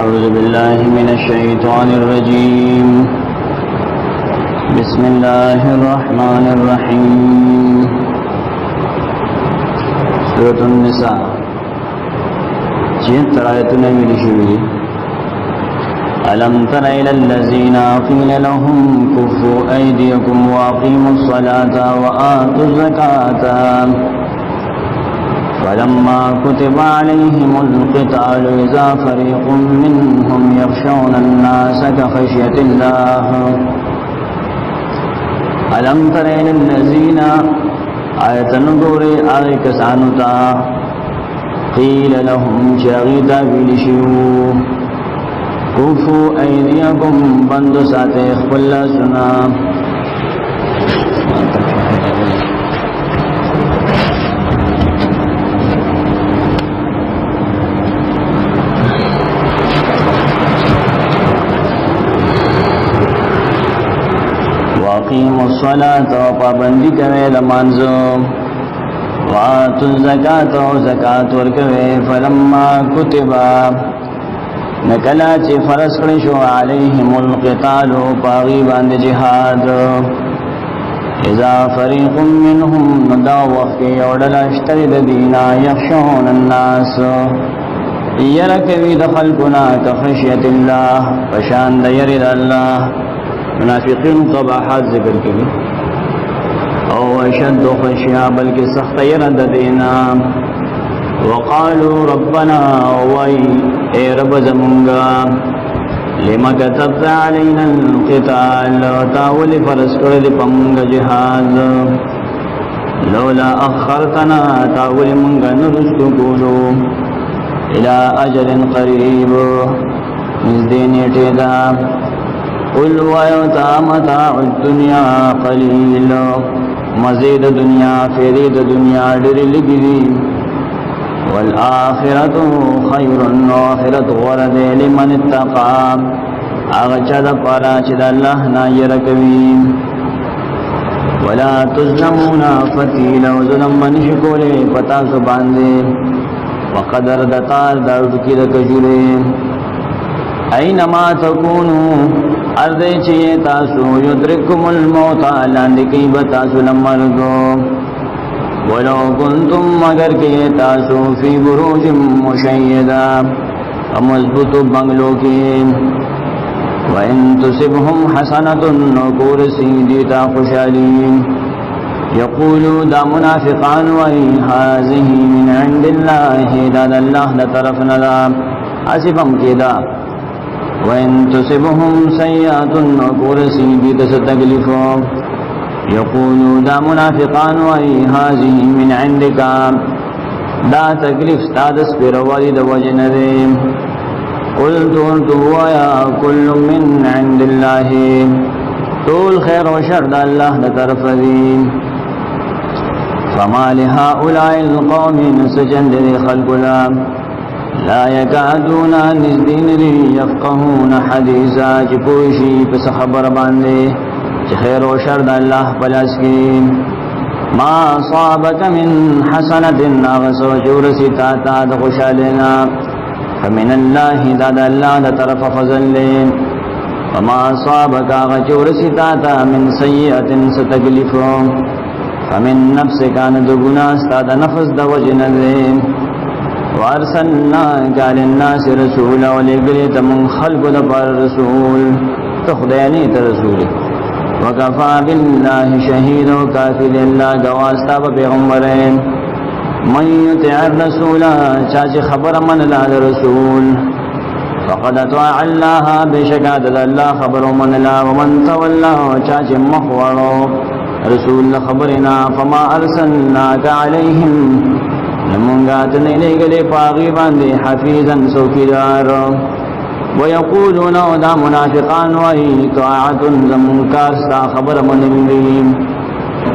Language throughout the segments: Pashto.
أعوذ بالله من الشيطان الرجيم بسم الله الرحمن الرحيم سورة النساء جيت رأيتنا بلشوي ألم تر إلى الذين قيل لهم كفوا أيديكم وأقيموا الصلاة وآتوا الزكاة فلما كتب عليهم القتال إذا فريق منهم يخشون الناس كخشية الله ألم تر إلى الذين آية نقول آيك سعنتا قيل لهم شاغيتا بلشيو كفوا أيديكم بند ساتيخ كل سنا واقیموا الصلاة وپابندی کوي د مانځو واتوا الزکاة او زکات ورکوي فلما کتبا نکلا چې فرض کړی شو علیهم القتال پاغي باندې جهاد اذا فريق منهم ندا وقت یوډل اشتری د دینا یخشون الناس یرکوي د خلقنا کخشیت الله پشان د یری الله منافقین قباحات ذکر کړي او اشد خشیا بلکې سخت يرد دینا وقالوا ربنا وای اے رب زمونگا لما كتبت علينا القتال وتاول فرس کړل پمږ جهاد لولا اخرتنا تاول مونږ نرستو کولو الى اجل قريب نزدینټه دا قل ويوتا متاع الدنيا قليل مزيد دنیا فرید دنیا ډېر لګي والآخرة خير وآخرة غرد لمن اتقى اغچد پارا چې د الله نه يرکوي ولا تظلمون فتيلا وظلم من شکوله پتا سو باندې وقدر دتا داود کی د کجوره اينما تكونوا ارده چه تاسو یدرکم الموت لاندې کی بتاسو لمرګو ولو کنتم مگر کی تاسو فی بروج مشیدا مضبوط بنگلو کی وان تصبهم حسنه نقول سیدتا خوشالی یقولوا دا منافقان وای هذه من عند الله دا الله لطرفنا لا اسفم کیدا وَإِن تُصِبْهُمْ سَيِّئَةٌ نَقُولُ سِيدِي تَسْتَغْلِفُ يَقُولُوا دا منافقان وَأَيْ هَذِهِ مِنْ عِنْدِكَ دا تکلیف ستادس پر ولی د وجنه قُلْ تُوَّ يَا كُلٌّ مِنْ عِنْدِ اللَّهِ طول خیر و شر د الله د طرف دی فما لهؤلاء القوم سجند خلق لا يكادون نزدين لي يفقهون حديثا چپوشی پس خبر باندے چه خیر و شر دا اللہ پلاس کی ما صابك من حسنة ناغسو جورسی تاتا دا خوشالنا فمن الله دا دا اللہ دا طرف فضل لین وما صابك آغا جورسی تاتا من سیئة ستکلفو فمن نفسك آن دو گناستا دا نفس دا وجن دین وارسلناك للناس رسولا ولقلت من خلق دبر رسول تخديني رسول وكفى بالله شهيدا وكافي لله جواستا بيغمرين من يطع الرسول چاچ خبر من لا رسول فقد اطاع الله بشكاد الله خبر من لا ومن تولى چاچ مخورو رسول خبرنا فما ارسلناك عليهم نمونگات نیلے گلے پاغی باندے حفیظا سوکیدار ویقولون دا منافقان وی طاعت زمونکاستا خبر منلیم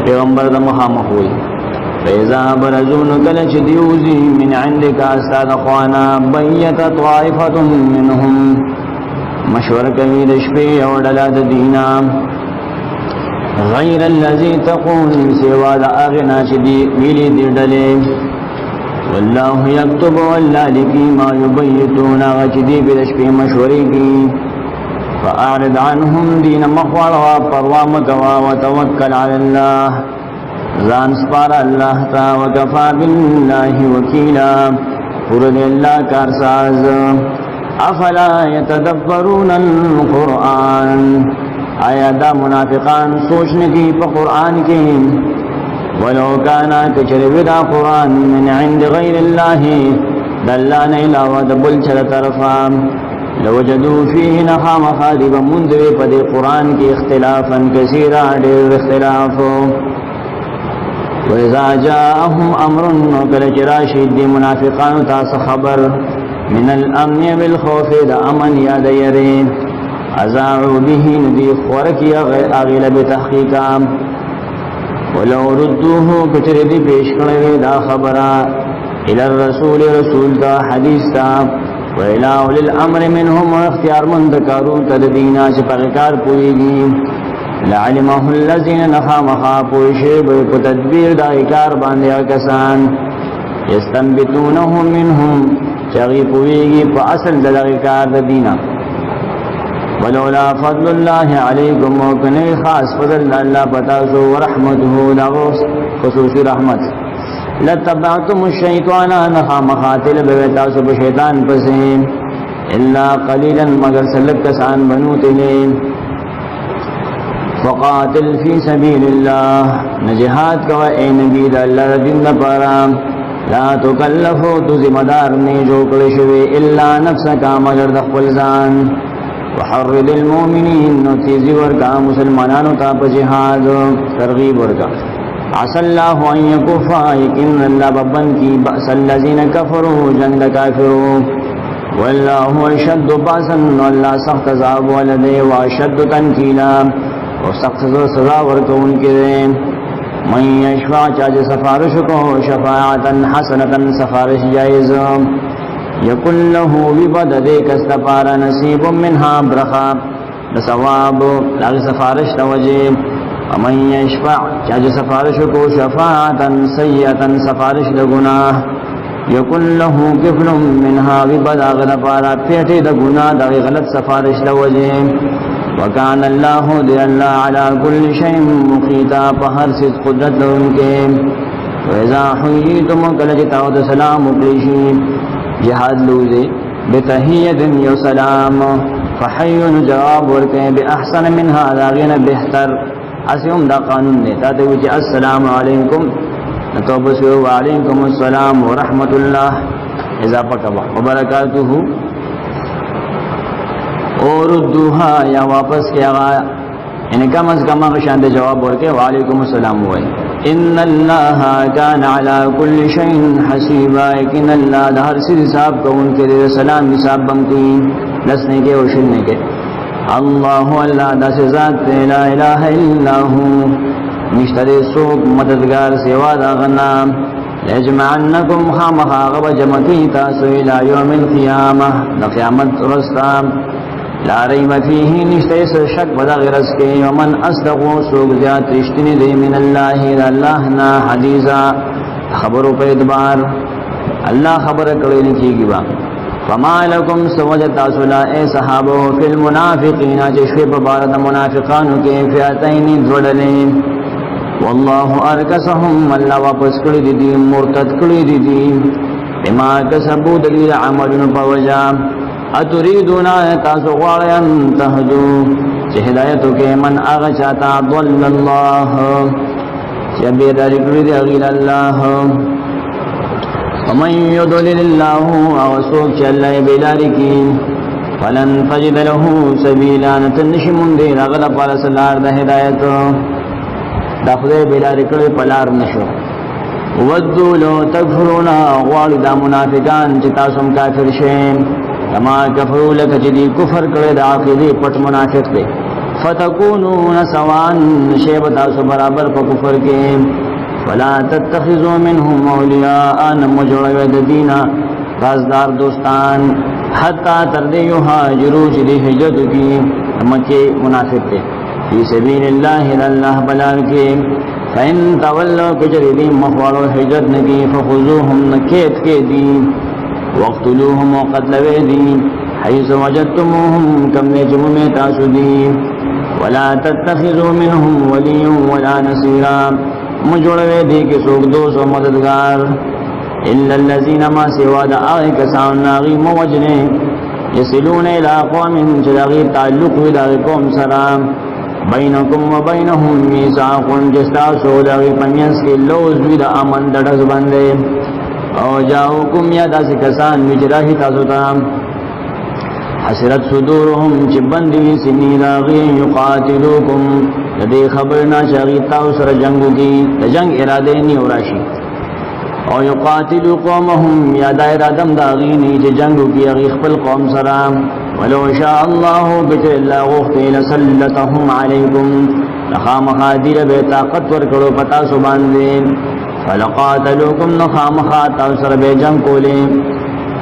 پیغمبر دا مخامخ ہوئی فیضا برزون کلچ دیوزی من عندکاستا دخوانا بیت طائفت منهم مشور کبی دشپی اوڑلا دینا غیر اللذی تقول سوا دا آغنا چی دی ویلی دی ڈلے والله یکتب واللہ لکی ما یبیتون غچدی بدشپی مشوری کی فاعرض عنهم دین مخواروا پروامکوا وتوکل علی اللہ زان سپار اللہ تا وکفا باللہ وکیلا پورد اللہ کارساز افلا یتدبرون القرآن آیا دا منافقان سوچنے کی پا قرآن کی ولو کانا کچرو دا قرآن من عند غیر اللہ دلان علاوہ دبل چل طرفا لوجدو فیه نخام خادب مندر پا دی قرآن کی اختلافا کثیرا دیر اختلافو وَإِذَا جَاءَهُمْ أَمْرٌ وَكَلَّ رَاشِدِ دِي منافقان تاس خبر من الأمن بالخوف دا أمن يا ديري أذاعوا به ندي خورك يا أغيل بتحقيقا ولو ردوه كتر دي بيشكري دا خبرا إلى الرسول رسول دا حديث دا وإلى أولي الأمر منهم واختيار من ذكروا تددينا شفاقكار پوئيگي لعلمه الذين نخامخا پوشب تدبیر دا اکار باندیا کسان یستنبتونه منهم چغی پویگی پا اصل دا اکار دینا ولولا فضل اللہ علیکم وکنی خاص فضل اللہ پتاسو ورحمته لغوص خصوصی رحمت لتبعتم الشیطان نخامخاتل بویتاسو بشیطان پسیم الا قلیلا مگر سلک کسان بنوتلیم فقاتل فی سبیل اللہ نجہاد کو اے نبی دا اللہ دین دا پارا لا تکلفو تو ذمہ دار نے جو کلشوی الا نفسکا مگر دخل زان وحرد المومنین نو تیزی ورکا مسلمانانو تا پا جہاد ترغیب ورکا عسى الله ان يكفى يكن اللہ ببن کی بأس الذین کفروا جنگ کافروا والله اشد باسا واللہ سخت عذاب ولدے واشد تنکیلا اور سخت سزا ورکون کے دیں من یشفع چاچ سفارش کو شفاعتا حسنتا سفارش جائز یکن لہو ببدد کستپارا نصیب منها برخا نصواب لاغ سفارش توجہ ومن یشفع چاچ سفارش کو شفاعتا سیئتا سفارش لگناہ یکن لہو کفل منها ببدد غدپارا پیٹے دگناہ دا غلط سفارش توجہ وکان اللہ دی اللہ علی کل شیء مقیتا پہر سے قدرت ان کے وَإِذَا حُيِّيتُمْ کلجتاؤ سلام اکلیشی جہاد لوزے بتحیت یو سلام فحیون جواب ورکے بأحسن منها داغین بہتر اسیم دا قانون دے تاتے وچے السلام علیکم نتوبسو وعلیکم السلام ورحمت اللہ اضافہ کبا وبرکاتہ اور ردوها یا واپس کیا گیا یعنی کم از کم شاند جواب ورکے وعلیکم السلام ہوئے ان اللہ کان علی کل شیء حسیبا یقین اللہ ہر چیز حساب کو ان کے لیے سلام حساب بم کی لسنے کے اور شننے کے اللہ اللہ دا سے ذات لا الہ الا ہو مشتر سوک مددگار سوا دا غنا یجمعنکم خامخا غب جمعی تاسو الى یوم القیامہ دا قیامت رستا لا ریب فیہ نشتے سے شک بدا غرس کے ومن اصدقو سوک زیاد رشتنی دے من اللہ دا اللہ نا حدیثا خبرو پہ ادبار اللہ خبر کرنے کی گوا فما لکم سوجتا سلا اے صحابو فی المنافقین چشوی پبارد منافقانو کے فیاتین دھوللین واللہ ارکسہم اللہ واپس کری دی مرتد کری دی بما کسبو دلیل عملن پوجا اتریدون تاسو غواړئ تهدو چې هدایتو کې من هغه چاته ضل الله چې بيداری کړی دی غیر الله ومن يضلل الله او سوق چې الله بيداری کی فلن تجد له سبيلا نتنشمون دی هغه پر سلار د هدایت دا خدای بيداری کړی پلار نشو ودو لو تکفرون غواړي دا منافقان چې تاسو کافر شئ کما کفروا لک جدی کفر کرے دا عقیدی پٹ منافق دے فتکونون سوان شیب تاسو برابر پا کفر کے ولا تتخذوا منهم اولیاء نمجوڑ دینا رازدار دوستان حتی تردی یحاجروا جدی حجت کی مکے منافق دے فی سبیل اللہ اللہ بلال کے فإن تولوا كجردين مخوالو حجت نکی فخذوهم نکیت کے دی وقتلوهم وقتلوی دی حیث وجدتموهم کم نیچم میں تاسو دی ولا تتخذوا منهم وليا ولا نصيرا مجوڑوی دی کہ سوک دوست و مددگار إلا الذين ما سوا دا آغی کسان ناغی موجنے یسلون الى قوم چلاغی تعلق وداغی قوم سلام بینکم و بینهم میثاقون جستاسو داغی پمینس کی لوز وید امن دڑز بندے او جاؤکم یا داسی کسان وجراہی تاسو تام حسرت صدورهم چبندی سنی داغی یقاتلوکم لدی خبرنا شاغی تاؤسر جنگو کی جنگ ارادے نی وراشی او یقاتلو قومهم یا دائر آدم داغینی چه جنگو کی اغیخ پل قوم سرام ولو شاء اللہ بچر اللہ غفتی لسلتهم علیکم لخام خادر بے طاقت ورکڑو پتا سباندے فلقاتلوکم نخام خاتا سر بے جنگ کولے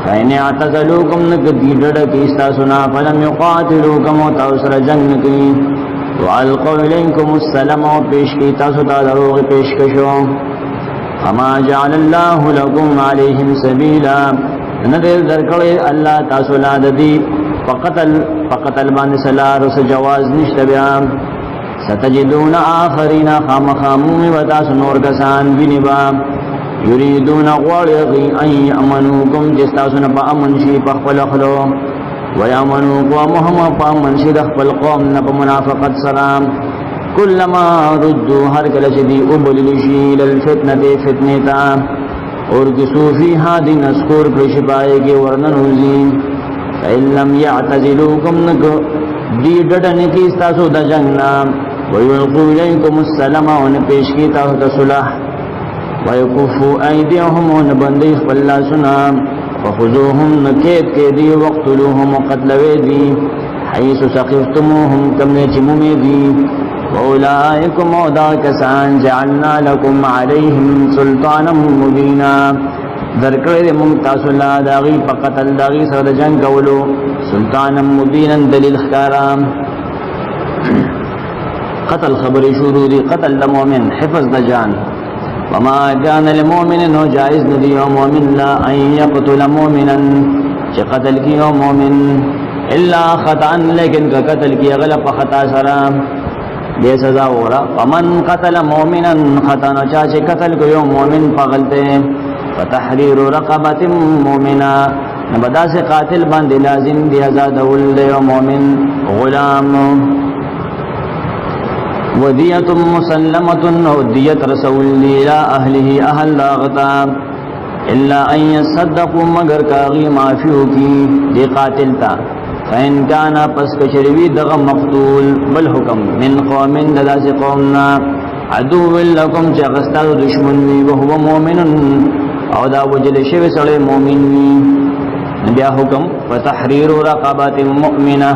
فین اعتزلوکم نکدی ڈڑکی استاسنا فلم یقاتلوکم و تاؤسر جنگ نکی وعلقوا الیکم السلام و پیش کی تاستا دروغ پیش کشو فما جعل اللہ لکم علیہم سبیلا ندر درکڑے اللہ تاسولا ددی فقتل باند سلار اس جواز نشت بیام ستجدون آخرین خام خاموم و تاس نور کسان بنبا یریدون غوڑغی ان یأمنوکم جستاسون پا امنشی پا خپل اخلو ویامنوکو محمد پا امنشی دخپل قوم نپا منافقت سلام کلما ردو ہر کلشدی ابللشی للفتنت فتنتا اور کسو فیہا دی نسکور پرشبائے کے ورننوزی فإن لم يعتزلوکم نکو دی ڈڈنکی استاسو دا جنگنا ویلقو الیکم السلام ونپیش کی تاہت صلح ویکفو ایدیهم ونبندیخ باللہ سنا وخذوهم نکیت کے دی وقتلوهم وقتلوی دی حیث سخفتموهم کم نیچمومی دی وَأُولَئِكُمْ وَدَا كَسَانْ جَعَلْنَا لَكُمْ عَلَيْهِمْ سُلْطَانًا مُبِينًا ذرکڑے ممتاز اللہ داغی پا قتل داغی سرد جنگ کولو سلطانا مبینا دلیل خکارام قتل خبر شروع دی قتل لمومن حفظ دجان وما كان لمؤمن نو جائز ندی ومؤمن لا ان يقتل مؤمنا چه قتل کی مؤمن الا خطأ لیکن کا قتل کی غلط خطا سرام بے سزا ہو رہا ومن قتل مومنا خطا چاچے قتل کو یوم مومن پغلتے فتحریر رقبت مومنا نبدا سے قاتل بند لازم دی ازاد ولد مومن غلام ودیت مسلمت ودیت رسول الى اہلہ اہل لاغتا الا ان يصدقوا مگر کاغی معافیو کی دی قاتل تا فإن كان پس کچروی دغ مقتول بالحکم من قوم دلاس قومنا عدو لکم چغستاد دشمن وی وهو مومن او دا وجل شو سڑے مومن وی بیا حکم فتحریر رقبات مؤمنہ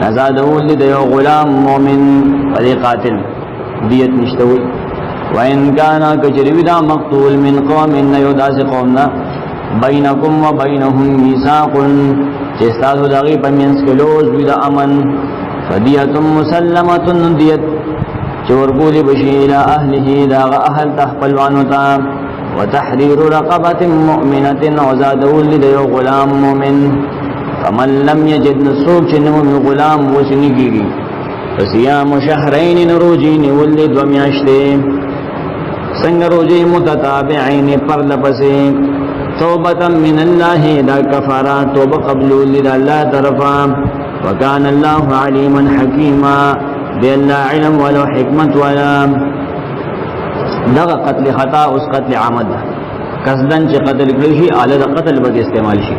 نزادو لدیو غلام مومن ولی قاتل دیت نشتوی وإن كان کچروی دا مقتول من قوم نیو داس قومنا بینکم و بینهم میثاق چستاسو داغی پمینس کلوز بید امن فدیت مسلمت دیت چورکول بشیل اہلہی داغ اہل تحپلوانتا وتحریر رقبت مؤمنت وزادول دیو غلام مومن فمن لم یجد نصوب چنمو من غلام وسنگی گی فسیام شہرین نروجین ولد ومیاشتے سنگ روجی متتابعین پر لپسے توبة من اللہ دا کفارا توبہ قبلو لدى اللہ طرفا وکان اللہ علیما حکیما بے اللہ علم ولو حکمت ولا دغا قتل خطا اس قتل عمد قصدن چی قتل کرشی آلہ دا قتل بک استعمال شی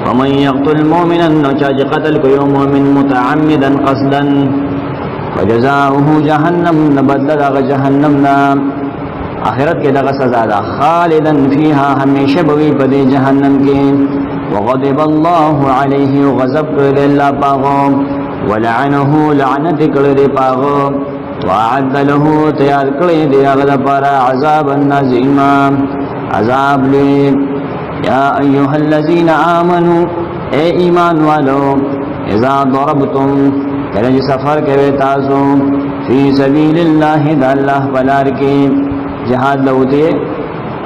ومن یقتل مومنا نوچا چی قتل کو مومن متعمدا قصدا وجزاؤه جہنم نبدل دغا جہنم نام آخرت کے دغا سزا دا خالدا فیہا ہمیشہ بوی پدی جہنم کے وغضب اللہ علیہ وغضب کرد اللہ پاغو ولعنہ لعنت کرد پاغو وعد له تیار کرد اغد پارا عذاب النازیما عذاب لی یا ایوہ الذین آمنوا اے ایمان والو اذا ضربتم کرنج سفر کے تاسو فی سبیل اللہ دا اللہ بلار کی جہاد لوتے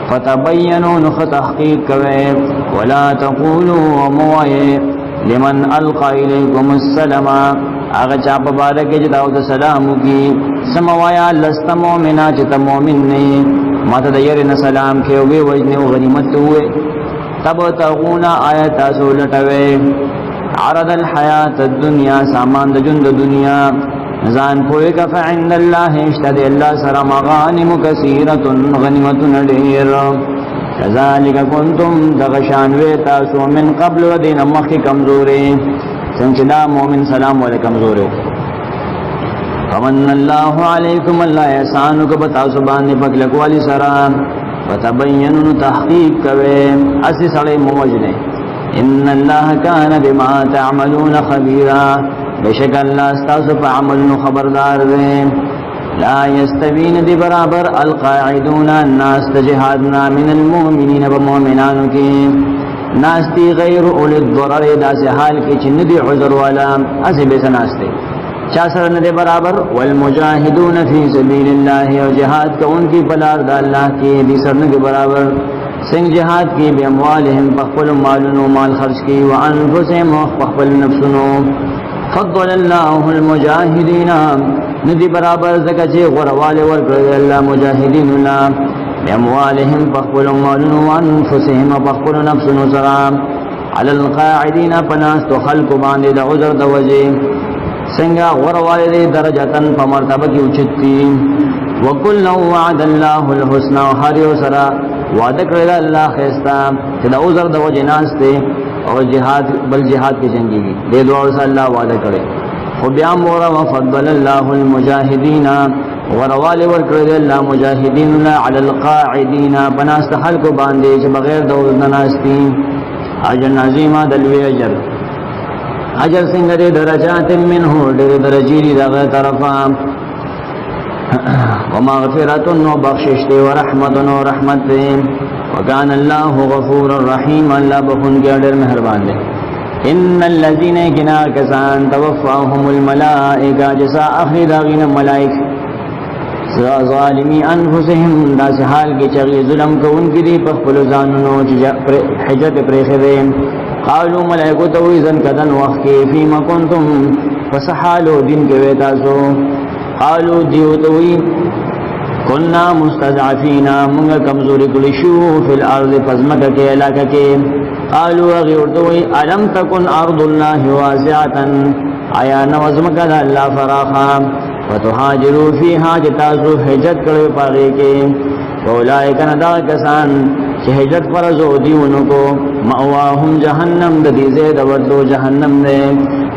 فتبینوا نخ تحقیق کوئے ولا تقولوا وموئے لمن القا الیکم السلام آغا چاپ بارک جداو دا سلامو کی سموایا لست مومنا چتا مومن نی ماتا دا یرن سلام کیوگے وجنے و غنیمت ہوئے تب تغونا آیتا سولٹوے عرض الحیات الدنیا سامان دا جند دنیا زان پوئے کا فعند اللہ اشتد اللہ سر مغانم کثیرت غنیمت ندیر کذالک کنتم دغشان ویتاسو من قبل و دین مخی کمزوری سنچدا مومن سلام والے کمزوری فمن اللہ علیکم اللہ احسانو کبتاسو باندے پکلک والی سرام وتبینن تحقیق کوئے اسی سڑے موجنے ان اللہ کان بما تعملون خبیرا بشک اللہ استاسو پا عملن خبردار دے لا یستوین دی برابر القاعدون الناس تجہادنا من المؤمنین بمؤمنانو کی ناستی غیر اولی الضرر دا سے حال کی چند دی عذر والا اسی بیسا ناستے چاسر ندے برابر والمجاہدون فی سبیل اللہ و جہاد کا ان کی پلار دا اللہ کی دی سرن کے برابر سنگ جہاد کی بی اموالہم پخپل مالنو مال خرچ کی وانفسہم پخپل نفسنو فضل اللہ المجاہدین ندی برابر زکچے غروال ورکر اللہ مجاہدین اللہ بی اموالہم پخپل مالنو وانفسہم پخپل نفسنو سرام علی القاعدین پناستو خلق باندے دا عذر دا وجہ سنگا غروال دے درجتن پمرتبہ کی اچھتی وکلن وعد اللہ الحسنہ وحریو سرا وعدہ کرے اللہ خیستا کہ دا عذر دا وجہ ناستے اور جہاد بل جہاد کی جنگی کی دے دعا سے اللہ وعدہ کرے خبیام ورا وفضل اللہ المجاہدین غروال ورکرے اللہ مجاہدین علی القاعدین بناست حلق باندے بغیر دا عذر ناستی اجر نظیمہ دلوی اجر سنگ دے درجات منہ دے درجیری دا غیر طرفا ومغفرت و بخشش دے ورحمت و رحمت دے وکان اللہ غفور الرحیم اللہ بخون کے اڈر مہربان دے ان اللذین کنا کسان توفاهم الملائکہ جسا اخری داغین ملائک ظالمی انفسهم دا سے حال کی چغی ظلم کو ان کی دی پخپل زاننو حجت پریخ دے قالوا ملائکو توی زن کدن وقت کے فیما کنتم فسحالو دن کے ویتاسو قالوا دیو توی کننا مستضعفینا منگا کمزوری کلشو فی الارض فزمک کے علاقہ کے قالوا اغیور توی علم تکن ارض اللہ واسعتا آیا نوزمک دا اللہ فراخا فتحاجرو فی حاجتاسو حجت کرو پاگے کے فولائکن دا کسان چھ حجت فرزو دیونو کو مأواہم جہنم دی زید وردو جہنم دے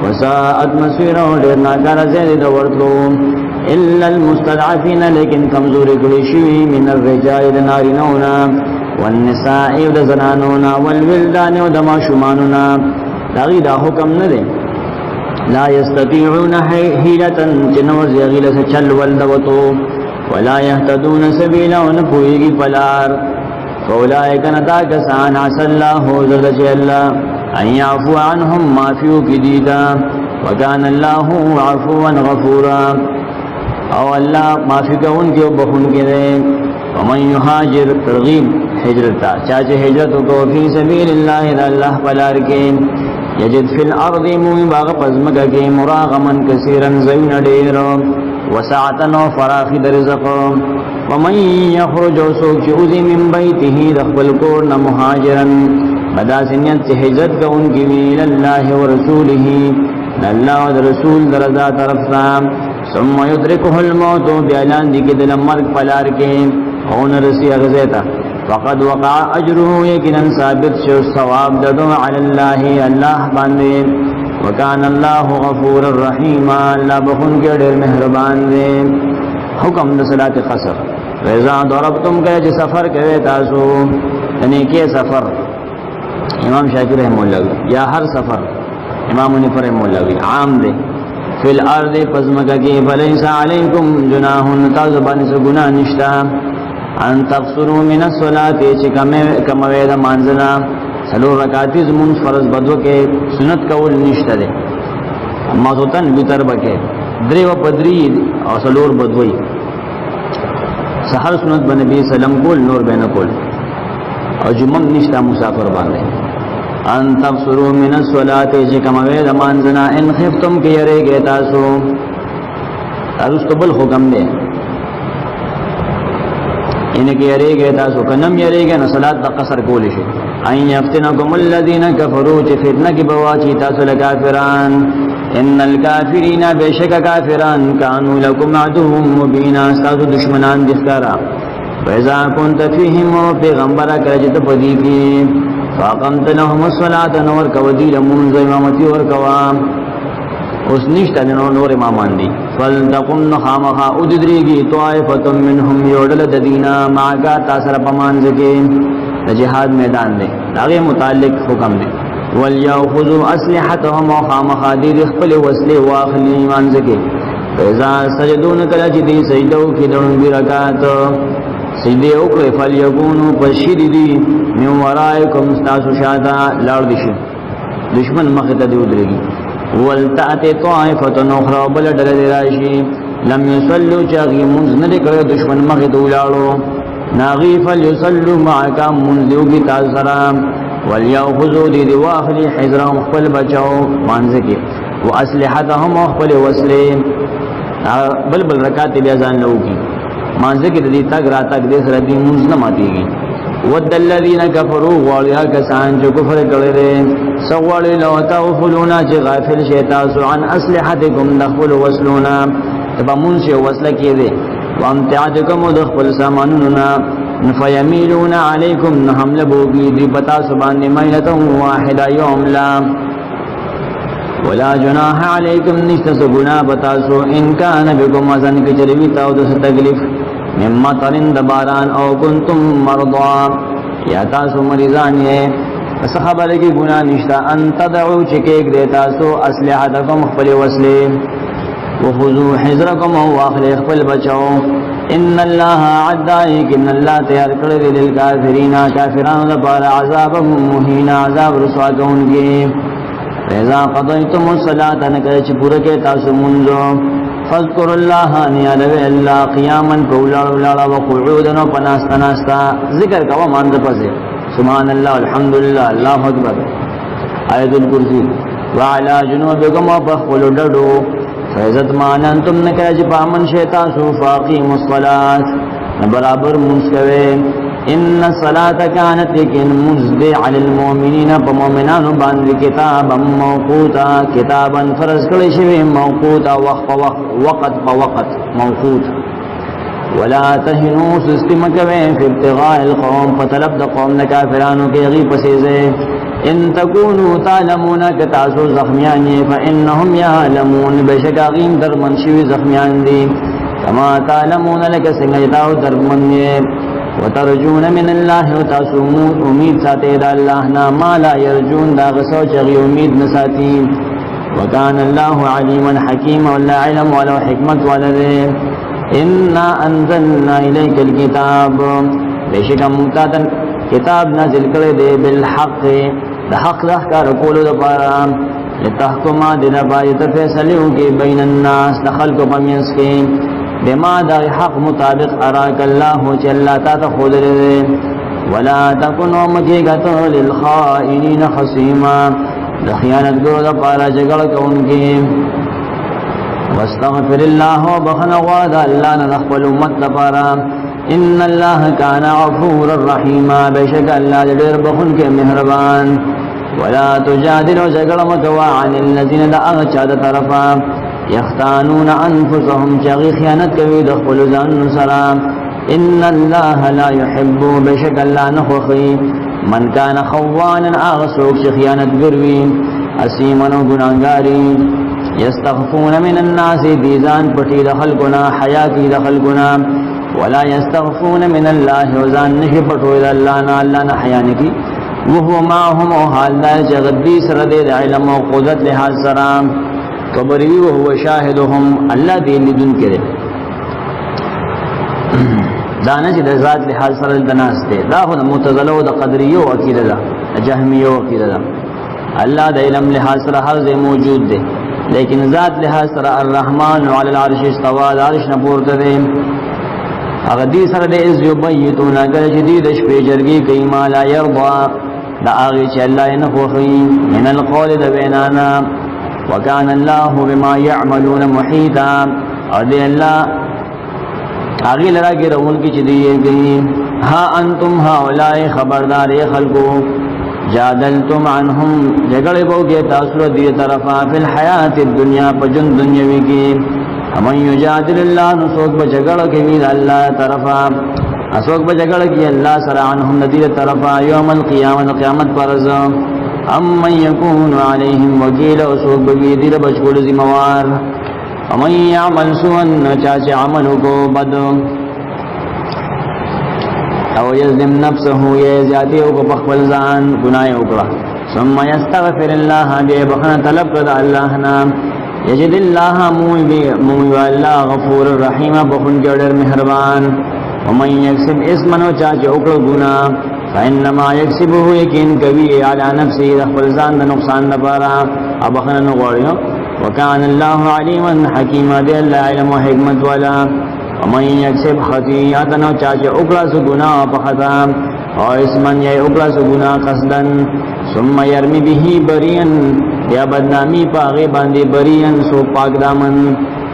وساعت مسیرہ دیرنا کار زید وردو الا المستضعفین لیکن کمزوری کلشوی من الرجال دنارنونا والنساء دزنانونا والولدان دماشمانونا داغی دا حکم ندے لا يستطيعون حیلتا جنوز یغیل سچل والدوتو ولا يهتدون سبیلا ونپوئیگی پلار فولائک نتا کسان عسى اللہ زرد اللہ ان یعفو عنہم مافیو کی دیدا وکان اللہ عفوا غفورا او اللہ معافی کا ان کے بخون کے دے ومن یحاجر ترغیب حجرتا چاچے حجرت کو فی سبیل اللہ دا اللہ پلار کے یجد فی الارض مومی باغ پزمکا کے مراغمن کثیرا زین دیر وسعتن و فراخی درزق ومن یخرج سوک چوزی من بیته دخبل کورن مہاجرا بدا سنیت سے حجرت کا ان کی ویل اللہ ورسولہ اللہ و رسول درزا طرف ثم يدركه الموت بیالان دی کے دل مرگ پلار کے اون رسی اغزیتا فقد وقع اجره یقینا ثابت شو ثواب ددو علی اللہ اللہ باندے وکان اللہ غفور الرحیم اللہ بخون کے ڈیر مہربان دے حکم صلاۃ قصر وإذا ضربتم کہ سفر کرے تاسو یعنی کہ سفر امام شافعی رحمہ اللہ یا ہر سفر امام حنیفہ رحمہ اللہ عام دے فی الارض پزمکا کی فلیس علیکم جناح تازبان سے گناہ نشتا ان تقصروا من الصلاة چکموید مانزنا سلو رکاتی زمون فرض بدو کے سنت کول نشتا دے اما سوتن بیتر بکے درې و بدری او سلور بدوي سحر سنت بنبی سلام کول نور بینه کول او جمعه نشتا مسافر باندې ان تفسروا من الصلاه چې کوم وې د مانځنا ان خفتم کې یریږي تاسو تاسو بل حکم دی ان کې یریږي تاسو کنم یریږي نو صلات د قصر کول شي اين يفتنكم الذين كفروا چې فتنه کې بواچی تاسو له کافران ان الكافرين بشک کافران كانوا لكم عدو مبين تاسو دشمنان دي ښکارا فإذا كنت فيهم پیغمبر کړه ته پدې کې فاقمت لهم الصلاه نور کوي لمون امامتي ور کوا اوس نشته نور امامان دي فلتقم خامها ادریږي طائفه منهم يودل ددینا ماګه تاسو پمانځ کې د جهاد میدان دی هغه متعلق حکم دی وليأخذوا اسلحتهم وخامخادي خپل وسلې واخلي مانځ کې فإذا سجدون کله چې دي سجدو کې دون رکعات سجده وکړي فليكونوا بشددي من ورائكم تاسو شاته لاړ دي شي دشمن مخه ته دی ودرېږي ولتأتي طائفة أخرى بل دل راشي لم يصلوا چاغي منزل کړه دشمن مخه ته ولاړو ناغي فليصلوا معك منذو کی تاسرام وليأخذوا دي واخلي حذرهم خپل بچاو مانځ کې واسلحتهم خپل وسلې بل رکعات بیا ځان لوږي مانځ کې د دې تک را تک دې سره دې منځ نه ماتيږي ود الذين كفروا وعليا كسان جو کفر کړي دي سوال لو تغفلون چې غافل شي تاسو عن اسلحتكم دخل وسلونا تبمون شي وسله کې دي وامتعتكم دخل ساماننا فيميلون عليكم حمل بوغي دي پتا سبحان ميله واحده يوم لا ولا جناح عليكم نستسغنا بتاسو ان كان بكم اذن کچروي تاو د تکلیف مما ترین دباران او کنتم مرضا یا تاسو مریضان یې پس خبره کې ګناه نشتا ان تدعو چکیک دے تاسو اسلحتکم خپل وسلې وخذوا حذرکم او اخل خپل بچاو ان الله عدائک ان الله تیار کړی دی للکافرین کافرانو لپاره عذاب مهین عذاب رسوا کوونکی اذا قضیتم الصلاة نکړه چې پوره کې تاسو مونږو فذكر الله ان يلوي الله قياما قولا وقعودا وپناستناستا ذکر کوا مانځ پسې سبحان الله الحمد لله الله اکبر آیت الکرسی وعلى جنوبكم وبخلوا ددو فیزت ماننتم نکړه چې پامن شیطان سو فاقیم الصلاه برابر مسکوي ان الصلاه كانت لكن مزد على المؤمنين فمؤمنان باندې کتابا موقوتا کتابا فرض کړی شوی موقوتا وقت موقوت ولا تهنوا سستمکوي في ابتغاء القوم فطلب د قوم کافرانو کې غي پسېزه ان تكونوا تعلمون كتاسو زخميان فانهم يعلمون بشکاغین در منشوي زخميان دي كما تعلمون لك سنجتاو در منيه وترجون من الله وتاسمون امید ساتي د الله نه ما لا يرجون دا غسو چغي امید نساتي وكان الله عليما حكيما ولا علم ولا حكمت ولا ان انزلنا اليك الكتاب بشک ممتاز کتاب نازل کړي دي بالحق د حق احکار کولو لپاره لتحکم د نبایت فیصلو کې بین الناس د خلق په منځ کې بما د حق مطابق اراك الله چې الله تعالی خود لري ولا تكونوا مجيغه للخائنين خصيما د خیانت ګرو لپاره جګړه کوونکي واستغفر الله وبخنا غاد الله نه خپل امت لپاره ان الله كان غفورا رحيما بشك الله ډېر بخون کې مهربان ولا تجادلوا جګړه مکوا عن الذين دعوا چا د طرفا يختانون انفسهم چغي خیانت کوي د خپل ځان سره ان الله لا يحب بشك الله نخوخي من كان خوانا اغسوک خیانت ګروي اسیمن ګناګاری يستغفون من الناس بيزان پټي د خلقنا حياتي د خلقنا ولا يستغفون من الله وزان نه پټو د الله نه الله نه حیا نکي وهو معهم حال لا جغدي سره د علم او قدرت له سلام کبری وهو شاهدهم الله دې لیدون کړي دانه چې د ذات له حال سره د ناس ته دا هو معتزله او د قدریه او عقیده ده جهمیه او عقیده ده الله د علم له حال سره هر ځای موجود دی لیکن ذات لحاظ سره الرحمن علی العرش استوى عرش نه پورته دی هغه دې سره دې از یبیتون اگر جدید شپې جرګي کوي ما لا يرضى دا هغه چې الله یې نه خوښي من القول د وینانا وكان الله بما يعملون محيطا او دې الله هغه لراګي رول کې چې دی کوي ها انتم هؤلاء خبردار خلقو جادلتم عنهم جګړې وو کې تاسو دې طرفا فی الحیات الدنیا په جن دنیوي کې امن یجادل الله نو څوک به جګړه کوي الله طرفا اسوک به جګړه کوي الله سره عنهم دې طرفا یوم القیامت قیامت پرز ام من یکون علیهم وکیل او څوک به دې بچول ذمہوار امن یعمل سوءا چاچ عمل کو بد او یظلم نفسه یزاتی او کو خپل ځان ګناه وکړه ثم یستغفر الله دې بخنه طلب کړه الله نام یجد الله موی الله غفور الرحیم بخون ډېر مهربان ومن یکسب اسما چاچ وکړه ګناه فانما یکسبه یقین کوي علی نفسه خپل ځان د نقصان لپاره ابخنه نه غواړي وكان الله عليما حكيما دي الله علم وحكمت ولا ومن يكسب خطيئة چاچه اکلاس گناہ پخطا او اسمن یا اکلاس گناہ قصدا ثم يرمي به بريا یا بدنامی پاغی باندی بريا سو پاک دامن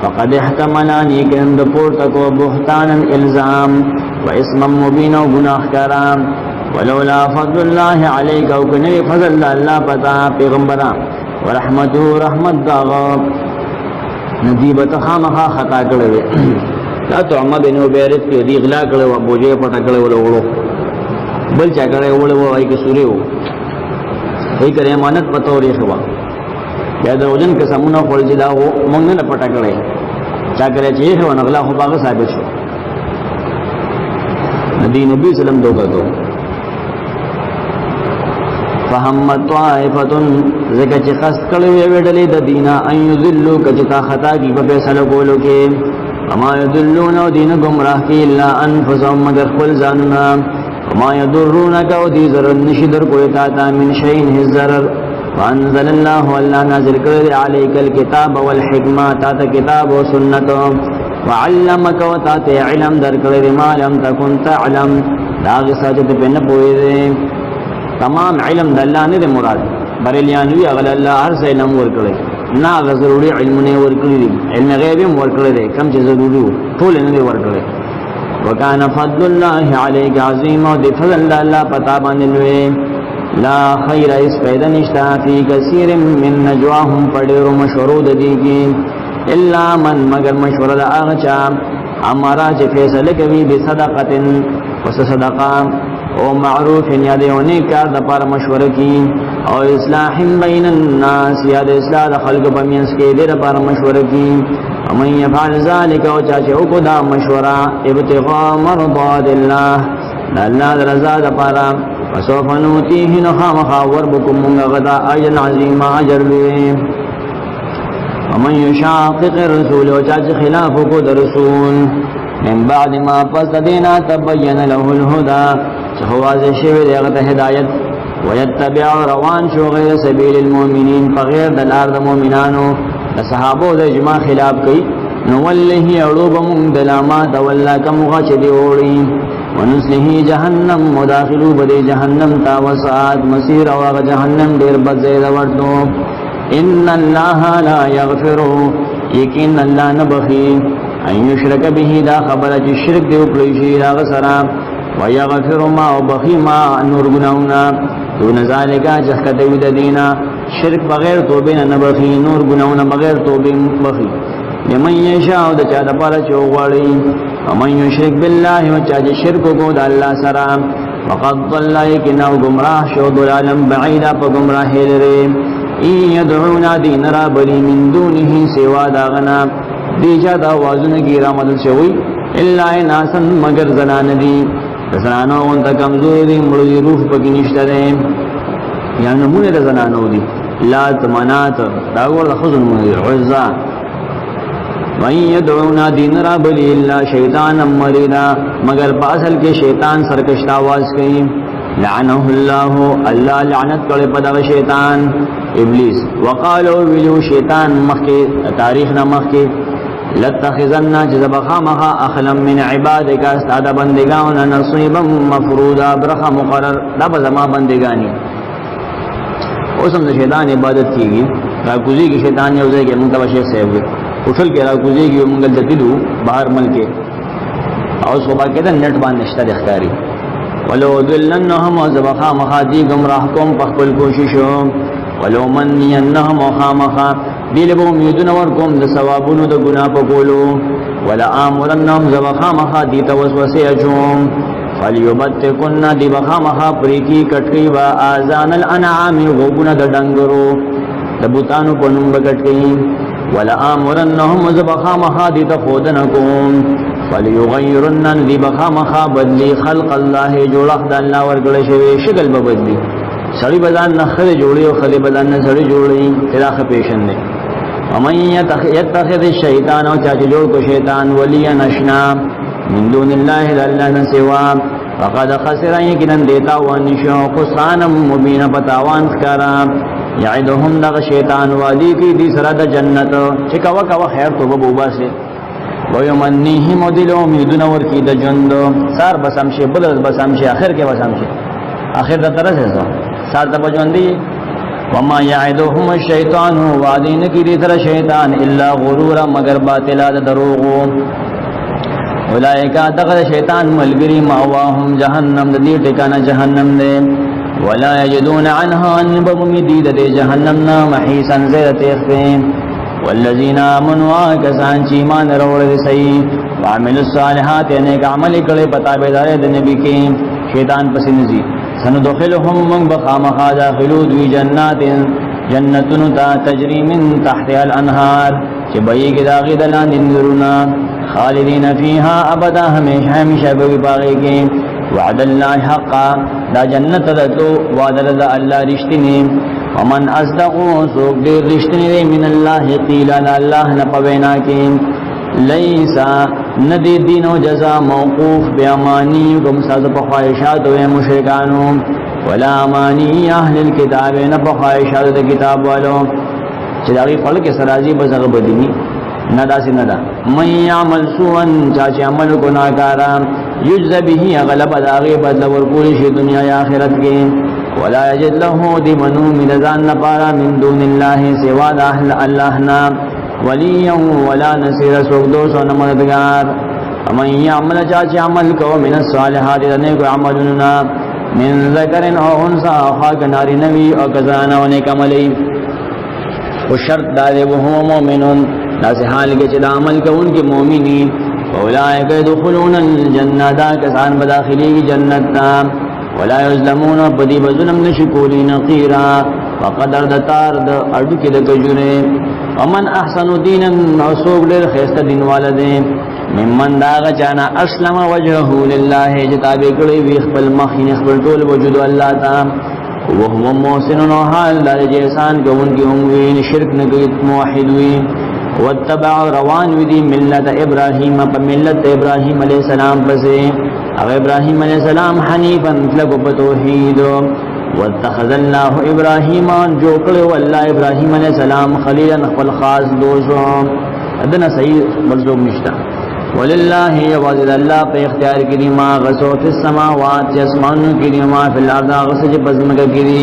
فقد احتملانی کند پورتکو بہتانا الزام و اسما مبینا و گناہ کرام ولولا فضل الله عليك او کنوی فضل اللہ پتا پیغمبران ورحمته رحمت داغا ندیبت خامخا خطا کړو دا تو عمد بن عبیرت کې دی اغلا کړو ابو جے پټ کړو ولولو بل چا کړو ولو وای کې سوري وو هي کرے امانت پتوري خوا یا د وجن کې سمونه خپل جلا وو مونږ نه پټ کړو چا کرے چې هو نغلا خو باغ ثابت شو نبی سلام دوغه دو فهمت طائفتن زکه چې خاص کړي وی ډلې د دینا ان یذلوا کچتا خطا کی په فیصله کولو کې اما یذلون دین گمراه کی الا انفسهم مگر خپل ځاننا وما يضرونك او دي ضرر نشدر کوئی تا من شيء الضرر وانزل الله ولا نازل کړي عليك الكتاب والحکمه تا کتاب او سنت وعلمك وتا علم در کړي ما لم تكن تعلم دا ساجد په نه پوي تمام علم د الله نه مراد بریلیانوی اغل الله هر څه علم ورکړي نه ضروري علم نه ورکړي علم غیب هم ورکړي کم چې ضروري ټول نه ورکړي وکانه فضل الله عليك عظیم او د فضل الله پتا باندې لا خیر اس پیدا نشتا فی کثیر من نجواهم پډیرو مشورو د دیږي الا من مگر مشوره د هغه چا امره چې فیصله کوي به صدقه وصدقه او معروف یاد یونی کار د پر مشوره کی او اصلاح بین الناس یاد اصلاح د خلق په مینس کې د پر مشوره کی ومن يفعل ذلك او چاچه او کو دا مشوره ابتغاء مرضات الله الله رضا د پر وسوف نوتيه نخامخ وربكم من غدا اجر عظیم اجر وی ومن يشاقق الرسول او چاچه خلاف کو د رسول من بعد ما پس دینا تبین له الهدى هو واضح شوی دیغه هدایت ويتبع روان شو غیر سبیل المؤمنین فغیر دلار د مؤمنانو د صحابو د اجماع خلاف کوي نو ولله اړوبم دلامات ولا کم غچدی وړي ونسله جهنم مداخلو بده جهنم تا وسعات مسیر او جهنم ډیر بد ځای ورته ان الله لا يغفر یقین الله نه بخي ان یشرک به دا خبره چې شرک دی او کړی شي هغه سره ويغفر ما وبخي ما نور گناهنا دون ذلك جهکته ود دینا شرک بغیر توبه نه بخي نور گناهونه بغیر توبه بخي لمن یشاء د چا د پاره چوغړی ومن یشرک بالله او چا چې شرک کو د الله سره وقد ضل یکنا گمراه شو ضلالم بعیدا په گمراه لري ای يدعونا دین را بلی من دونه سوا داغنا دیجا دا وازونه کی رحمت شوی الا ناسن مگر زنان دی زنانو اون تا کمزوری دی مړی روح پکې نشته دی یا نمونه د زنانو دی لات منات دا ور خزن مې عزا وای يدعونا دین را بلی الا شیطان مریدا مگر په اصل کې شیطان سرکشت आवाज کوي لعنه الله الله لعنت کړي په دغه شیطان ابلیس. وقالو ویلو شیطان مخکې تاریخ نه مخکې لتخذن جذبخا مخا اخلم من عبادك استاد بندگان نصيبا مفروضا برخه مقرر دا بزما بندگانی. اوسم د شیطان عبادت کیږي راکوزی کی شیطان یو ځای کې منتبه شیخ صاحب اٹھل کې راکوزی کی مونږ د دلو بهر ملک او صبح کې د نت باندې نشته د ښکاری ولو دلنهم زبخا مخادی گمراه کوم په خپل کوششو ولو من ينهم خامخا دیلبو امیدون ورکوم د ثوابونو د ګناه په کولو ولا امرنهم زبخا مخادی توسوسه اجوم فلیبتکن دی بخا مخا پریکی کټکی وا اذان الانعام غوګونه د ډنګرو د بوتانو په نوم بکټکی ولا امرنهم زبخا مخادی تخودنکم فلیغیرن دی بخا مخا بدلی خلق الله جوړه د الله ورګل شوی شکل به بدلی سړی بدن نه خله جوړي او خله بدن نه سړی جوړي خلاف پیشن دی ومن يتخذ الشیطان او چا جوړ کو شیطان ولی نشنا من دون الله الا سوا فقد خسر يقينا دیتا ونشو خسران مبین پتاوان کرا یعدهم دغ شیطان وادی کی دی سره د جنت چکا وکا خیر تو بوبا سے ويمنيهم ودلو امیدون ورکی د جند سار بسمشه بدل بسمشه اخر کې بسمشه اخر د طرح سے سار ته بجوندي وما يعدهم الشيطان وعدين کی دی سره شیطان الا غرورا مگر باطلا د دروغو اولئک دغه شیطان ملګری ماواهم جهنم د دې ټکانه جهنم دی ولا یجدون عنها ان بمدید د جهنم نا محیسا زیرت اخفین والذین آمنوا کسان چې ایمان وروړي صحیح وعملوا الصالحات نیک عمل کړي پتا به دار د نبی کې شیطان پسې نزي سندخلهم من بخامخا داخلوا دوی جنتون تا تجری من تحتها الانهار چې بېګ داغي دلان نورنا خالدین فیها ابدا ہمیشہ بوی باغی کے وعد اللہ حقا دا جنت دتو وعد اللہ رشتنی ومن اصدقو سوک دیر رشتنی من اللہ قیلا اللہ نپوینا کی لیسا ندی دین و جزا موقوف بیامانی کم ساز پخواہشات و مشرکانو ولا امانی اہل الكتاب نپخواہشات دا کتاب والو چلاغی خلق سرازی بزغ بدینی ندا سی ندا من یعمل سوءن چاچے عمل گناہکارا یجز به غلب داغی بدل ورکولش دنیا یا آخرت کے ولا یجد له دی منو من ذان نپارا من دون اللہ سوا دا اہل اللہنا ولیا ولا نصیر سوک دوسو نمددگار من یعمل چاچے عمل کو من الصالحات دنے کو عملنا من ذکر او انسا خاک ناری نبی او کزانا و نیک عملی و شرط دارے وہو مومنون داس حال کے چلا عمل کا ان کے مومنین اولئک يدخلون الجنہ دا کسان بداخلی کی جنت تا ولا یظلمون بدی بظلم نشکولی نقیرا وقدر دتار د اڑو کی د کجورے ومن احسن دینا نوسوق لر خیست دین والدے ممن داغ چانا اسلم وجهه لله جتاب کړي وی خپل مخین خپل ټول وجود الله تا وهو محسن حال د جیسان کوون کی هم وی شرک نه کوي موحد وی واتبع روان ودی ملت ابراہیم پا ملت ابراہیم علیہ السلام پسے اگر ابراہیم علیہ السلام حنیفا مطلق بتوحید واتخذ اللہ ابراہیم جوکڑ واللہ ابراہیم علیہ السلام خلیلا نخفل خاص دوسو ادنا صحیح مرزوب نشتا وللہ یوازد اللہ پہ اختیار کری ما غسو فی السماوات جسمانو کری ما فی الارض غسج بزمک کری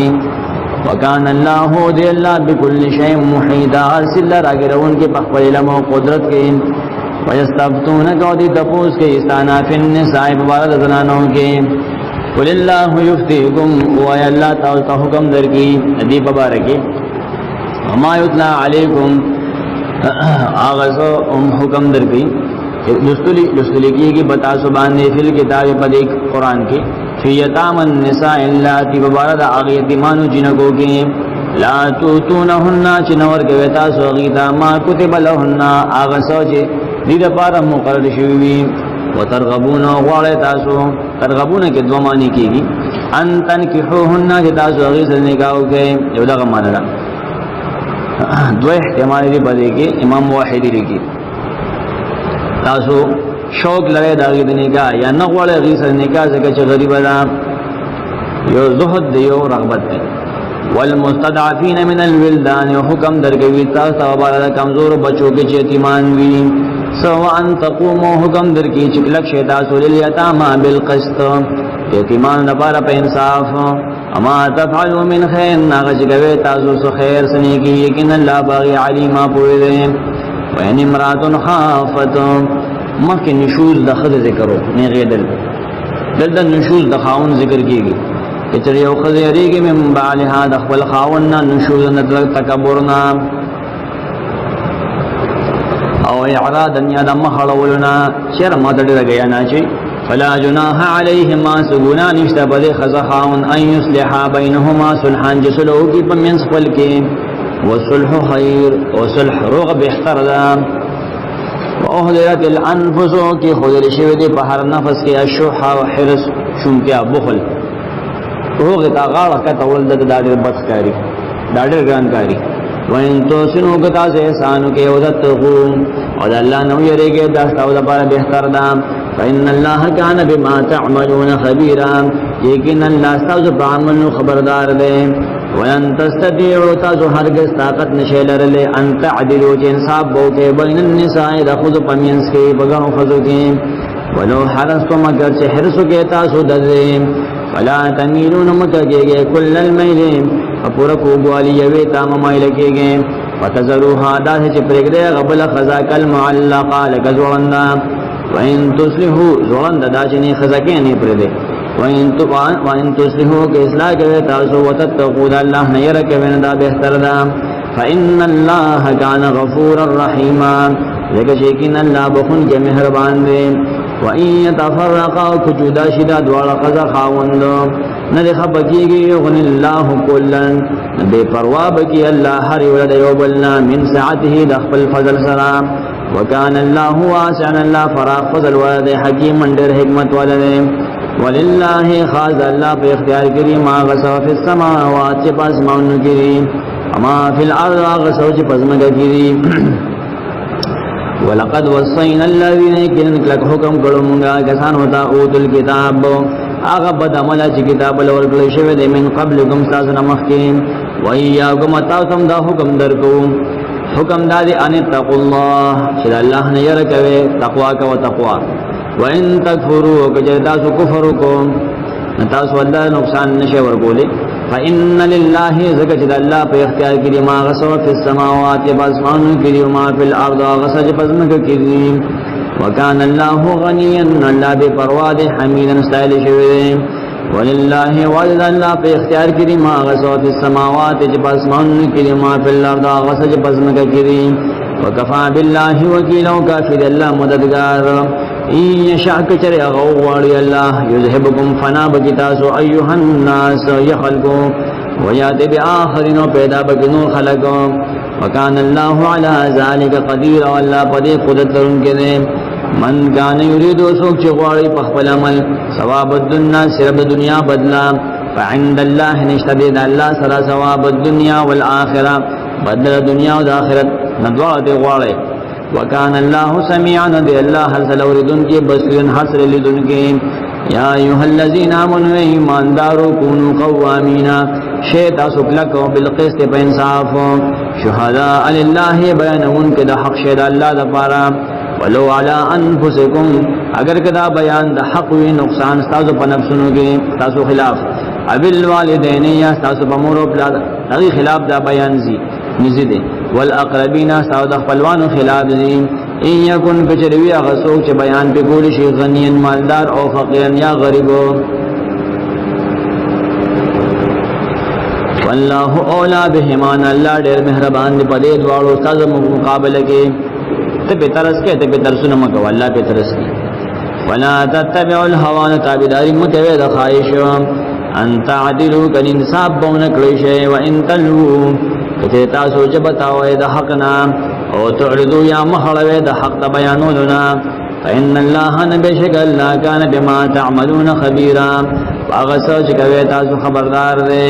وکان اللہ دی اللہ بکل شیء محیطا ارسل اللہ راگرون کے پخبر علم و قدرت کے ویستفتونک و دی تپوس کے استانا فی النساء ببارد زنانوں کے قل اللہ یفتیکم وی اللہ تاوتا حکم در کی دی ببارکی وما یتلا علیکم آغازو حکم در کی لستلی کی بتا سبانے فی الکتاب پدیک قرآن کی فی یتام النساء اللہ تی ببارد آغی یتیمانو جنکو کی لا توتونہن چنور کے ویتا سوغیتا ما کتب لہن آغا سوچے دید پارا مقرر شوی و ترغبون غوار تاسو ترغبون کے دو معنی کی گی ان تنکحوہن چتاسو آغی سنکاو کے یو دا غمانا دا دو احتمالی دی پدے کے امام واحدی لکی تاسو شوق لگے داغی دنکا یا نغوڑ غیصر نکاح سکا چه غریب دا یو زهد دی یو رغبت دی. والمستضعفین من الولدان حکم درکوي تاسو باندې کمزور بچو کې چې یتیمان وي سواء تقوموا حکم درکې چې کلک شه تاسو لیتاما بالقسط یتیمان لپاره په انصاف اما تفعلوا من خیر ناغه کوي تاسو سو خیر سنې کې یقینا الله باغی علیم پوهه دی. وان امرات خافت مخکې نشوز د خد ذکرو نه غیدل دلته نشوز د خاون ذکر کیږي چې یو خزیریږي من بعلها د خپل خاون نشوز نظر تکبرنا او اعراض یا د مخړولنا شر مدد لګیا نه شي فلا جناح عليهما سغنا نشته بده خزخاون ان يصلح بينهما صلحا جسلو کی پمنس خپل کې والصلح خير وصلح روغ بهتر ده. واهدرت الانفس کی خودل شوی دی په هر نفس کې الشح او حرص شومتیا بخل روغ تا غاړه کته ولد د ډېر بدکاری ډېر ګرانکاری وین تو سنو کتا سے احسانو کې ودتغو او الله نو یریږي دا تاسو لپاره بهتر ده. فإن الله كان بما تعملون خبيرا یقینا الله تاسو په عملو خبردار دی. ولن تستطيعوا تاسو هرگز طاقت نشئ لرلې ان تعدلوا انصاف بو کې بین النساء د خود پمینس کې بغنو خذو کې ولو حرصتم اگر چې حرص کې تاسو دځې فلا تميلون متجه كل الميل اپورا کو بوالی یوی تام مایل کېږي فتذروها دا چې پرګره غبل خزا کل معلقه لکذورندا وان تصلحوا زورند دا چې نه خزا کې نه پرې وان تصلحوا کې اصلاح کوي تاسو وتتقوا الله نه ير کوي دا بهتر ده. فإن الله كان غفورا رحيما لکه چې کین الله بخون کې مهربان دی. وَإِن يَتَفَرَّقَا كُجُودَا شِدَا دوار قضا خاوند ندی خبکیگی یغن اللہ کلن بے پروا بکی اللہ ہر ولد یوبلنا من سعته دخل فضل سلام وکان اللہ واسعن اللہ فراق فضل ولد حکیم اندر حکمت ولد وللہ خاص اللہ پہ اختیار کری ما غصو فی السماوات چی پاس مون کری اما فی الارض غصو چی پزمک کری ولقد وصينا الذين كنك لك حكم کړمږه کسان وتا اوت الكتاب هغه بد عمل چې کتاب لور کړی شوی د من قبلکم تاسو نه مخکې وایاکم تاسو دا حکم درکو حکم دادی ان تقوا الله چې الله نه ير کوي تقوا کو تقوا وان تکفروا کجه تاسو کفر کو تاسو الله نقصان نشي ورکولې فإن لله زكاة الله په اختیار کې ما غسو فی السماوات باسمان کې ما فی الارض غسج پزمک کې وکان الله غنیا الله بے پروا دے حمیدا استایل شوی ولله ولذ الله په اختیار کې ما غسو فی السماوات باسمان کې ما فی الارض غسج پزمک کې وکفا بالله وکیلا کافر الله مددگار این شاک چرے غواری اللہ یذهبکم فنا بکتاسو ایوہ الناس یخلقو ویات بآخرین پیدا بکنو خلقو وکان اللہ علی ذالک قدیر واللہ پدی قدرت درن کے دے من کان یریدو سوک چی غواری پخپل عمل ثواب الدنیا صرف دنیا بدلا فعند اللہ نشتدید اللہ سرا ثواب الدنیا والآخرہ بدل دنیا و آخرت ندوارت غواری وکان اللہ سمیعا دی اللہ حسل اوردن کی بصیرن حسر لدن کی یا ایوہ الذین آمنوا ایماندارو کونو قوامینا شیطا سکلکو بالقسط پا انصاف شہداء للہ بیانون کے دا حق شید اللہ دا پارا ولو علی انفسکم اگر کدا بیان دا حق وی نقصان ستاسو پا نفسنو کی ستاسو خلاف ابل والدین یا ستاسو پا مورو پلا دا خلاف دا بیان زی نزی دے والاقربین ستاسو دا خپلوانو خلاف زی این یکن کچروی اغسوک چه بیان پی کولی غنین مالدار او فقیرن یا غریبو واللہ اولا بہمان اللہ دیر مہربان دی پدید وارو ساز مقابلہ کے تپی ترس کے تپی ترسو نمکو اللہ پی ترس کی ولا تتبعوا الهوان تابداری متوید خواہشو ان تعدلو کن انصاب بونک لیشے و ان تلو کتیتا سوچ بتاوئے دا حقنا او تعرضو یا محروے دا حق دا بیانولنا فإن اللہ نبشک اللہ کان بما تعملون خبیرا فاغسو چکویتا سو خبردار دے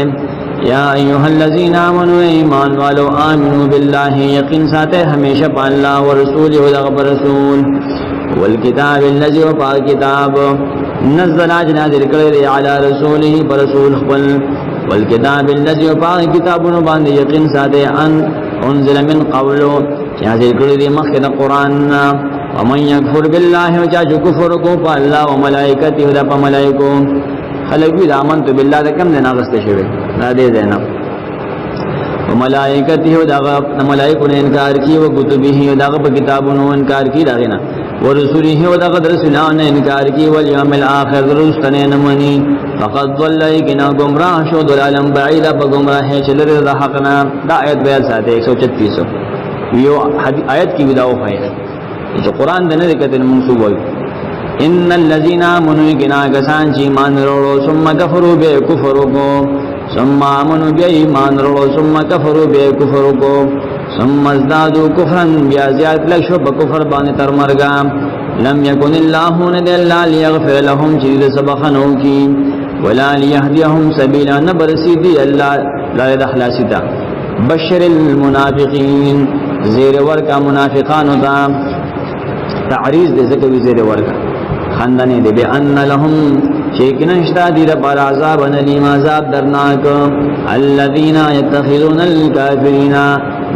یا ایوہ الذین آمنوا ایمان والو آمنوا باللہ یقین ساتے ہمیشہ پا اللہ ورسول و دغب رسول والکتاب الذی وفا کتاب نزل نازل کړی علی رسوله پر رسول خپل والکتاب الذی وفا کتابونو باندې یقین ساته ان انزل من قبل نازل کړی دی مخکې د قران ومن یکفر بالله وجا کفر کو په الله او ملائکته او په ملائکو خلق وی امنت بالله د کم نه غسته شوی دا دې زینب وملائکته او د ملائکو نه انکار کی او کتبه او د کتابونو انکار کی داغینا ورسوله او د رسولانو انکار کی او یوم الاخر رستنه نمنی فقد ضل کنا گمراه شو ضلالا بعیدا بگمراه چلر د حقنا دا آیت بیان ساته 136 یو آیت کی وداو ہے چې قران د نه کتل منسوب وي ان الذين امنوا كنا كسان چې ایمان وروړو ثم كفروا بكفرهم ثم امنوا بإيمان وروړو ثم كفروا بكفرهم ثم ازدادوا كفرا بیا زیات لږ شو په کفر باندې تر مرګا لم يكن الله ند الله ليغفر لهم چې سبحانه کی ولا ليهديهم سبيلا نبرسيدي الله لا يدخلاسدا بشر المنافقين زیر ورکا منافقان دا تعریض دے ذکر زیر ورکا خندنے دے بے ان لهم شیکن اشتا دیر پر عذاب نلیم عذاب درناک الذین یتخذون الكافرین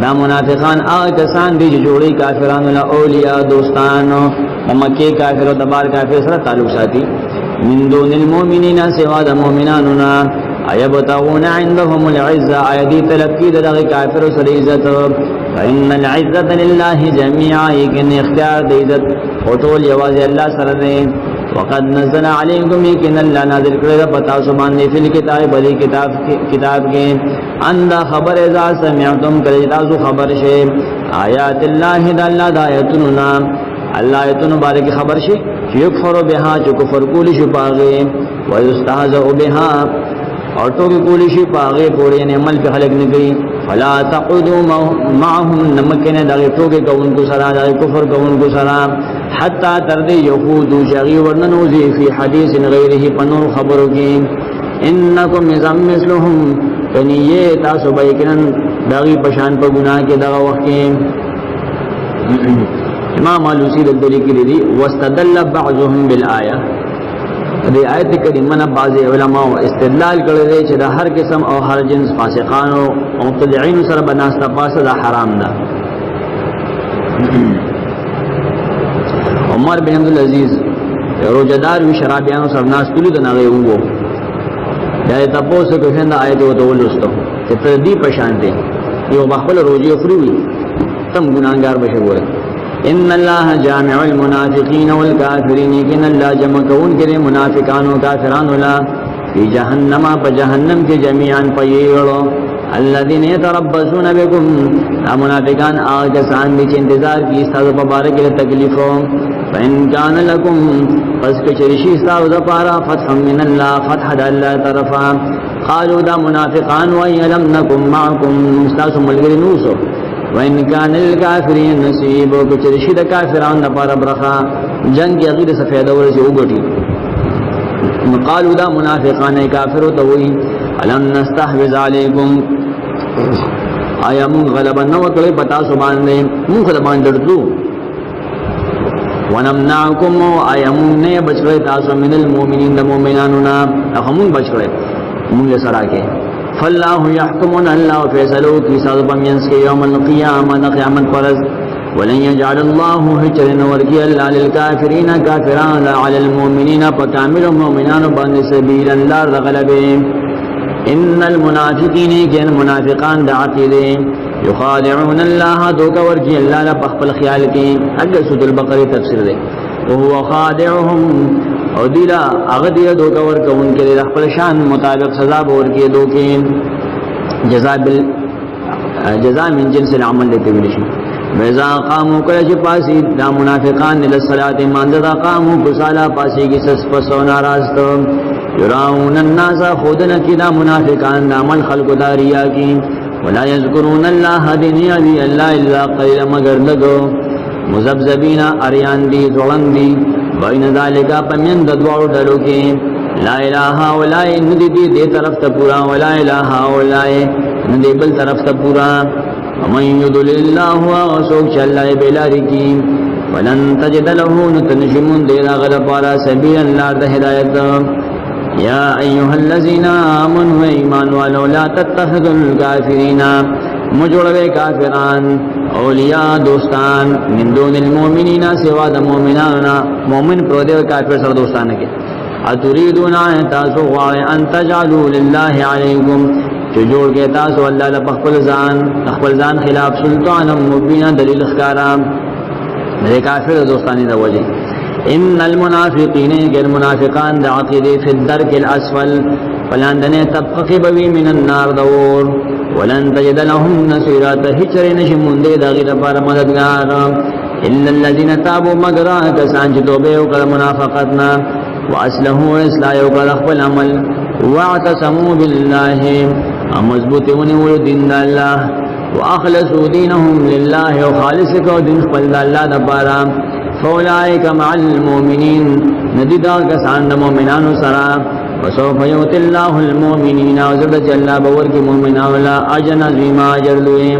دا منافقان آکسان دی جوڑی کافران لا اولیاء دوستان مکی کافر و دبار کافر سر تعلق ساتی من دون المؤمنین سوا دا مومناننا ایبتغون عندهم العزة ایدی تلقی دا کافر سر عزت فإن العزة لله جميعا يكن اختیار د عزت او ټول یوازې الله سره دی وقد نزل عليكم يكن الله نازل کړی پتا سو باندې فل کتاب بلی کتاب کې ان خبر اذا سمعتم کله تاسو خبر شي آیات الله د الله د آیاتنا الله آیاتونو بارے خبر شي یکفر بها جو کفر کولی شي باغه ويستهزئ بها اور تو کولی شي باغه پورې نه عمل په خلق نه کوي فلا تقعدوا معهم نمکن دغه ټوګه کوون کو سره دغه کفر کوون کو سره حتا تر دې يهود شغي ورننوزي فی حدیث غیره پنور خبرو کې انکم مثلهم کنیه تاسو به کنن دغه پشان په ګناه کې دغه وخت کې امام علوسی دلته کې دي واستدل بعضهم بالآیه دې آیت کریمه نه بعض علماء استدلال کړی دی چې د هر قسم او هر جنس فاسقان او مبتدعين سره بناسته پاسه دا حرام ده عمر بن عبد العزيز روزدار وی شرابیانو سره ناس کولو د نغې وو دا تاسو کو څنګه آیت وته ولستو چې تر دې پشان دي یو بخل روزي خوري تم ګناګار بشه ګوره ان الله جامع المنافقين والكافرين ان الله جمع كون کرے منافقان و کافران ولا فی جہنم بجہنم کے جميعا پیڑو الذين يتربصون بكم منافقان آجسان بیچ انتظار کی استاد مبارک تکلیفوں فان كان لكم پس کچریشی استاد پارا فتح من الله فتح الله طرفا قالوا دا منافقان وَيَلَمْ نَكُمْ مَعَكُمْ مستاس ملګرینوسو وَإِنْ كَانَ الْكَافِرِينَ نَصِيبٌ کچریشی د کافرانو لپاره برخه جنگ کې غیر څه فائدہ ورسې وګټي قالوا دا منافقان کافر ته وی الم نستحوذ علیکم آیا مون غلبا نو کړي پتا سو باندې مون خدای باندې درځو ونمنعکم آیا مون نه بچړی تاسو من المؤمنین د مؤمنانو نه هم بچړی مون له سره کې فالله يحكمون الله فیصلو کی صاحب مینس کے یوم القیامه قیامت پرز ولن يجعل الله حجرا ورقي الله للكافرين كافرون على المؤمنين فكامل المؤمنان بان سبيلا لا غلبه ان المنافقين كان منافقان دعقيده يخادعون الله دوك ورقي الله لا بخبل خيال کی اگر سورۃ البقرہ تفسیر ده وهو خادعهم او دیلا اغدی دوک ورکون کې د خپل شان مطابق سزا ورکې دوکې جزاء من جنس العمل لته ویل شي وذا قاموا کله چې پاسي دا منافقان له صلات مانځه قاموا بصلا پاسي کې سس پسو ناراض يراون الناس خودن کې دا منافقان د عمل خلق داریا کې ولا يذكرون الله دنيا دي الله الا قليلا مگر لګو مذبذبین اریان دی ځوړن دی بین ذالک پمن د دوړو ډلو کې لا اله الا الله ندی دې طرف ته پورا ولا اله الا الله ندی بل طرف ته پورا ومن يضلل الله وسوق الله بلاری کی ولن تجد له نتنشمون دیرا غلبارا سبیلا لار دا ہدایت یا ایوها الذین آمنوا ایمان والو لا تتخذوا الكافرین مجوڑوے کافران اولیاء دوستان من دون المؤمنین سوا دا مومنانا مومن پرودے و کافر سر دوستان کے اتریدون تاسو غوار ان تجعلوا للہ علیکم چو جوڑ کے تاسو اللہ لپخبل زان خلاف سلطانا مبینا دلیل اخکارا میرے کافر دوستانی دا وجہ ان المنافقین کے المنافقان دا عقیدے فی الدرک الاسفل فلاندنے طبقی بوی من النار دور ولن تجد لهم نصیرا تہچر نشمون دے دا غیر پار مددگار الا الذین تابوا مگرا کسان چی توبے وکر منافقتنا واسلحوا اصلاح وکر اخبر عمل واعتصموا باللہ مضبوطی دین دا اللہ واخلصوا دینهم للہ وخالص کو دین خپل دا اللہ دا پارا فاولئک مع المؤمنین ندیدا کسان دا مومنان سرا وسوف یؤتی اللہ المؤمنین وزرد جلہ بور کی مومنان ولا اجن عظیما جردوئے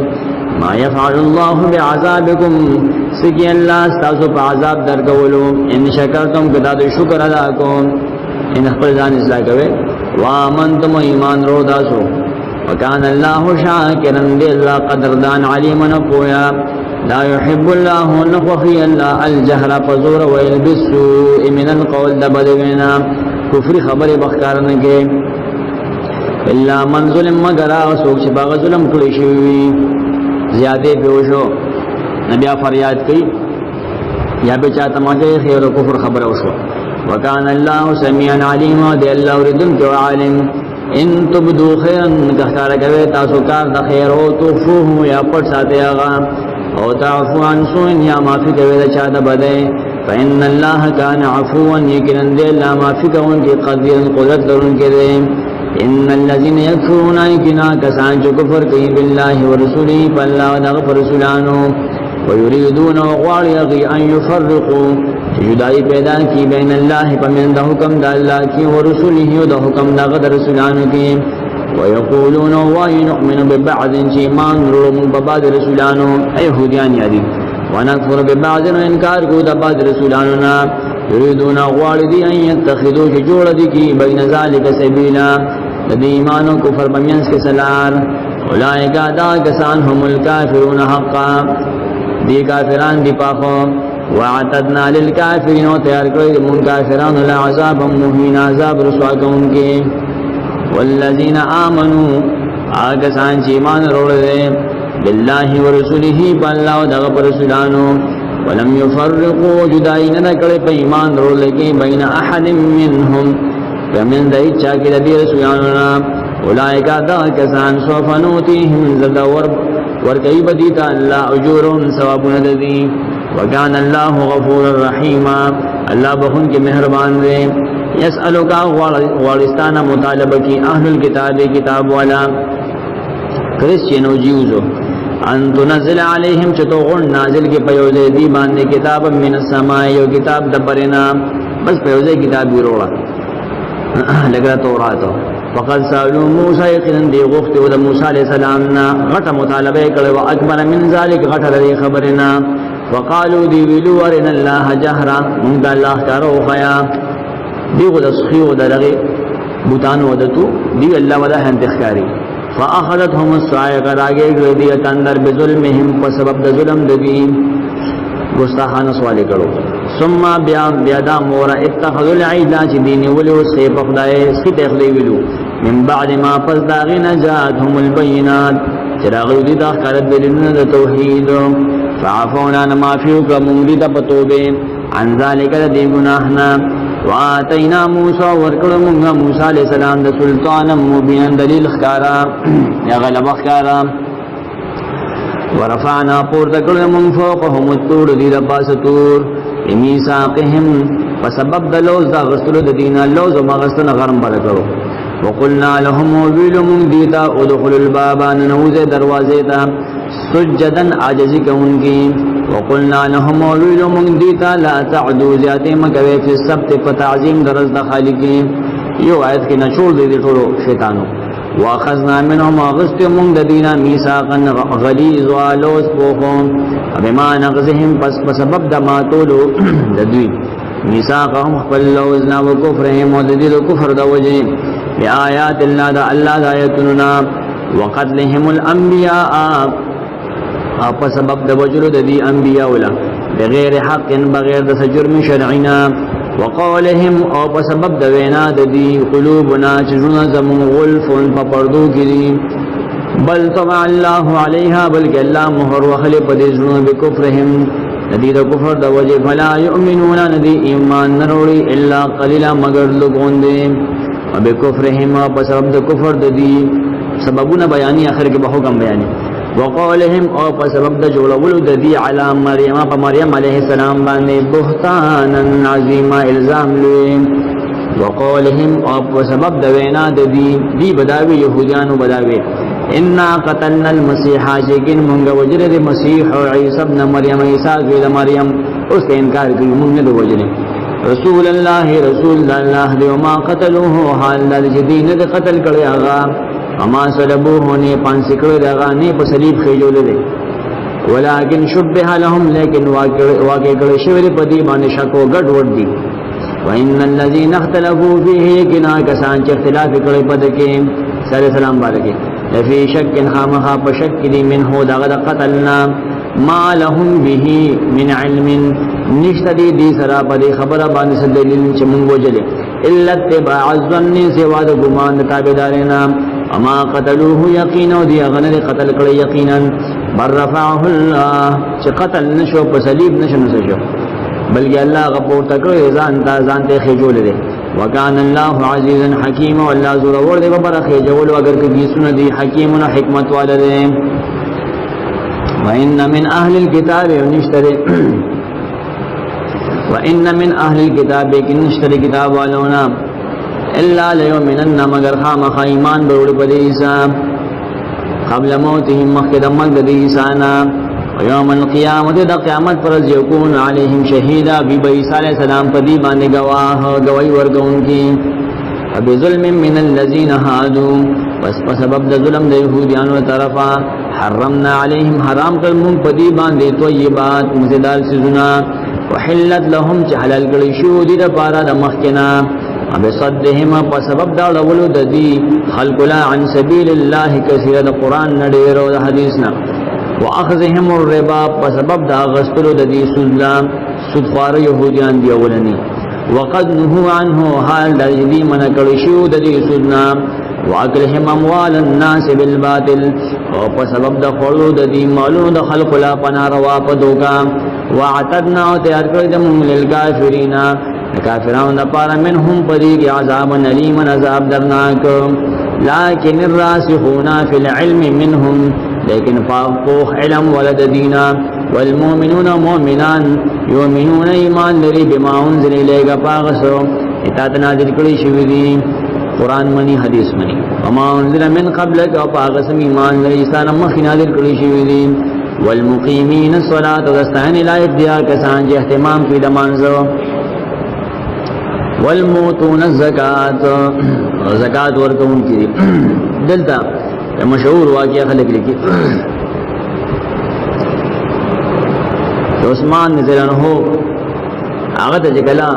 ما یفعل اللہ بعذابکم سکی اللہ استاسو پا عذاب درکولو ان شکرتم کتا تو شکر ادا کو ان اخبر ذان اصلاح کوئے وآمنتم ایمان رو داسو وکان اللہ شاکرن دے اللہ قدردان علیمن پویا لا يحب الله نخوخي الله الجهر فزور ويلبسوا من القول دبدوینا کفری خبر بخکارنگے الا من ظلم مگرا سوک شباغ ظلم کلیشوی زیادے پیوشو نبیہ فریاد کی یا بچاہتا مگے خیر و کفر خبر وشو وکان اللہ سمیعا علیم دے اللہ وردن کو عالم ان تبدو خیرن کخکار کوئے تاسوکار دا خیر ہو توفوه یا پڑ ساتے آغا او تعفو عن سوء یا معافی کوئے دا چاہتا بدے فإن اللہ کان عفوا یکنن دے اللہ معافی کون کی قدیر قدرت درن کے دے ان الذین یکفرون ایکنا کسان جو کفر کئی باللہ ورسولی فاللہ ونغفر رسولانو ویریدون وغواری اغی ان یفرقو جدائی پیدا کی بین اللہ پمن دا حکم دا اللہ کی ورسولی دا حکم دا غد رسولانو کی ویقولون وای نؤمن ببعض چیمان رلوم ببعض رسولانو ایہودیان یادی ونکفر ببعض انکار کو دا بعض رسولانونا یریدون غواردی ان یتخذو کی جوڑ دی کی بین ذالک سبیلا لدی ایمانو کفر بمینس کے سلار اولائکا دا کسان هم الکافرون حقا دی کافران دی پاخو وعتدنا للکافرین و تیار کرد من کافران لعذاب مہین عذاب رسوا کون کے والذین آمنوا آکسان چیمان روڑ دے باللہ ورسولہ باللہ و دغب رسولانو ولم یفرقوا جدائی ندکڑ پہ ایمان روڑ لگی بین احد منہم فمن دا اچھا کی دی رسولانونا اولائکا دا کسان سوفنوتیہم زدہ ورکی بدیتا اللہ اجورون ثواب نددی وکان اللہ غفور الرحیم اللہ بخون کے مہربان دے یسألو کا غالستان مطالبہ کی اہل الکتاب کتاب والا کرسچین و جیوزو ان تنزل علیہم چتو غن نازل کے پیوزے دی باندے کتاب من السماء یو کتاب دبرنا بس پیوزے کتاب بھی روڑا لگرہ توراتو فقد سألو موسیٰ یقنن دی غفت و دا موسیٰ علیہ السلام نا غٹ مطالبہ کرے و اکبر من ذالک غٹ ردی خبرنا وقالو دی ویلو ارن اللہ جہرا منگا اللہ کارو خیا دی غد اسخیو دا لغی بوتانو ودتو دی اللہ ودا ہنتخکاری فاخذتهم الصاعقه راگے گردی اندر بظلمهم وسبب ظلم دبی گستاخانہ سوالے کرو ثم بیادا مورا اتخذوا العجل دین ولو سیف خدای سیت خدای ولو من بعد ما فزداغنا جاءتهم البينات چراغ دی دا خالد دلن توحید فعفونا ما فیک ممرد بتوبه عن ذلك دی گناہنا وآتینا موسیٰ ورکڑمونگا موسیٰ علیہ السلام دا سلطانا مبین دلیل خکارا یا غلب خکارا ورفعنا پورتا کڑمون فوقهم الطور دید پاس طور امیساقهم فسبب دا لوز دا غسطلو دا دینا لوز و مغسطن غرم برکرو وقلنا لهم وبیلمون دیتا ادخل البابا ننوز دروازیتا سجدن عاجزی کونگی وقلنا لهم وبیلمون دیتا لا تعدو زیادی مکوی فی السبت فتعظیم درز دا خالقی یو آیت کی نچول دی طولو شیطانو واخذنا منهم اغست من ددینا میثاقا غلیظ والوس پوخم بما نقضهم پس سبب د ماتولو ددوی میثاقهم فلوزنا وكفرهم وددیل کفر د وجه بیاات الله د آیاتنا وقتلهم الانبیاء اپ سبب د وجلو د دی انبیاء ولا بغیر حق بغیر د جرم شرعنا وقولهم او په سبب د وینا د دی قلوبنا چزنا زمون غلف په پردو کې بل طبع الله عليها بلک الله مهر وخل په دې زونه بکفرهم ندی د کفر د وجه فلا يؤمنون ندی ایمان نروړي الا قليلا مگر لګوندې وبکفرهم په سبب د کفر د دی سببونه بیانې اخر کې به حکم بیانې وقولهم او په سبب د جوړولو د دی علی مریم په مریم علیه السلام باندې بهتانا عظیما الزام لوی وقولهم او په سبب د وینا د دی بداوی يهودانو بداوی ان قتلنا المسيح جن مونږ وجره د مسیح او عیسی ابن مریم عیسی د مریم اوس انکار کوي مونږ نه وجره رسول الله رسول الله دی ما قتلوه حال د جدین د قتل کړي هغه اما صلبوه نه پانسی کړي دغه نه په صلیب خېجول دي ولکن شبه لهم لیکن واقع کړي شوی په دې باندې شک او ګډ ور دي وان الذين اختلفوا فيه كنا کسان چې اختلاف کړي په دې کې صلی سلام باندې لفي شک خامخا په شک دي منه دغه قتلنا ما لهم به من علم نشتدي دي سرا په خبره باندې دلیل چې مونږ وجلې الا اتباع الظن سوا د ګمان تابعدارنا اما قتلوه یقینا دی غنه قتل کړي یقینا بر رفعه الله چې قتل نشو په صلیب نشو بلکې الله غفور تکړه ځان ته خجول دي وکان الله عزیزا حکیم والله زور ور دي بر خجول اگر کې سن دي حکیم او حکمت والده وان من اهل الكتاب ونشتري وان من اهل الكتاب نشتري كتاب والونا الا ليؤمنن مگر خامخ ایمان بروڑ پدی عیسیٰ قبل موتهم مخد مقد دی عیسیٰنا ویوم القیامت دا قیامت پر از یکون علیہم شہیدہ بی عیسیٰ علیہ السلام پدی باندے گواہی ورگون کی ابی ظلم من الذین ہادو بس سبب دا ظلم دا یہودیانو طرفا حرمنا علیہم حرام کلمون پدی باندے طیبات مزدار سزنا وحلت لهم چه حلال کلشو دی دا پارا دا مخکنا بصدهم فسبب دا لولو د دی خلق لا عن سبیل الله کثیر د قران نډیرو د حدیثنا واخذهم الربا فسبب دا غسلو د دی سودخوار يهوديان دی اولنی وقد نهوا عنه حال د دی من کړي شو د دی سودنا واکلهم اموال الناس بالباطل او فسبب د خلو د دی مالو د خلق لا پناروا پدوکا واعتدنا تیار کړی د موږ للکافرین کافرانو لپاره منهم پدې عذاب الیم عذاب درناک لكن الراسخون في العلم منهم لیکن فوق علم ولد دینا والمؤمنون مؤمنان یؤمنون ایمان لري بما انزل الیک پاغسو اطاعت نازل کړي شوی دی قران منی حدیث منی وما انزل من قبلک او پاغسم ایمان لري انسان مخ نازل کړي شوی دی والمقیمین الصلاة واستعن لا ابدیا کسان چې اهتمام کوي د مانځو والموتون الزکات زکات ورکون کی دلتا مشهور واقعہ خلق لکی عثمان نظر عنہ هغه ته جګلا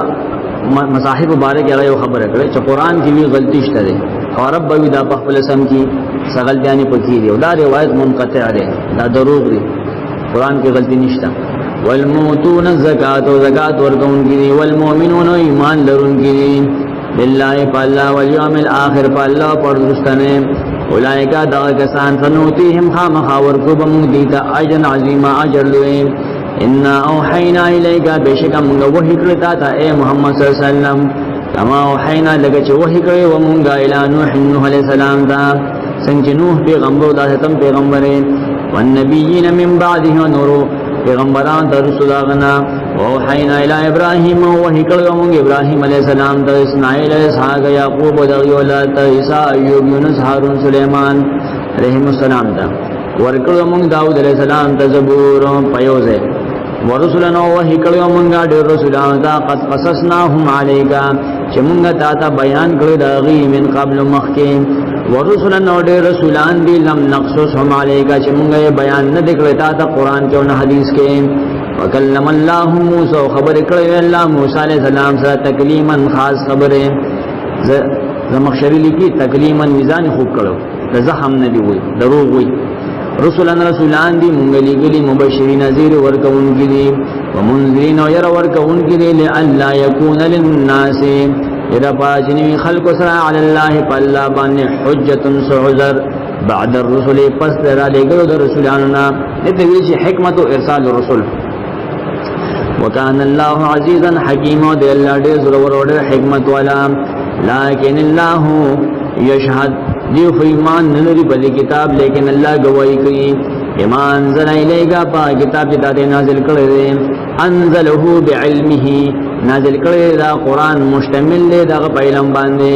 مصاحب مبارک هغه یو خبره کړه چې قران کې وی غلطی شته ده او رب به دا په خپل سم کې سغلطیانی پکې دي او دا روایت منقطع ده دا دروغ دي قران کې غلطی نشته والموتون الزکات زکات ورکون کی والمؤمنون ایمان لرون کی بالله فالله والیوم الاخر فالله پر درستنه اولئک دا کسان فنوتیهم خامخاور کو بمدیتا اجر عظیم اجر لوی ان اوحینا الیک بشکم وحی کړتا تا اے محمد صلی الله علیه وسلم کما اوحینا لکه چې وحی کړی و مونږه الی نوح علیہ السلام دا څنګه نوح پیغمبر دا تم پیغمبرین والنبیین من بعده نور پیغمبران در رسول آغنا وحینا الى ابراہیم وحی کړو موږ ابراہیم علیہ السلام ته اسماعیل اسحاق یعقوب او دغه اولاد ته عیسی ایوب یونس هارون سلیمان علیهم السلام ته ورکړو موږ داؤد علیہ السلام ته زبور پیوزه ورسولنا وحی کړو موږ ډېر رسولان ته قد قصصناهم علیکا چې موږ تا ته بیان کړو دغه من قبل مخکې ورسولن اور رسولان دی لم نقصصهم علیکا چې موږ بیان نه دکړی تا ته قرآن کې او نه حدیث کې. وکلم الله موسی خبر کړی الله موسی علیہ السلام سره تکلیما خاص خبره. زمخشری لیکي تکلیما میزان خوب کړو د زخم نه دی وای دروغ وای. رسولان دی مونږ لګلی مبشرین نذیر ورکوونکي دي ومنذرین او ير ورکوونکي دي لالا یکون للناس اذا باجنی خلق سرا علی الله فلا بان حجۃ سعذر بعد الرسل پس را لګلو د رسولانو دته وی چې حکمت او ارسال الرسل. وکان الله عزیزا حکیما دی الله دې زړور اور حکمت والا. لیکن الله یشهد دیو ایمان نلری په کتاب لیکن الله گواہی کوي. ایمان انزل الیکا پا کتاب چې تاسو نازل کړی دی انزله بعلمه نازل کړی دا قران مشتمل دی دا په علم باندې.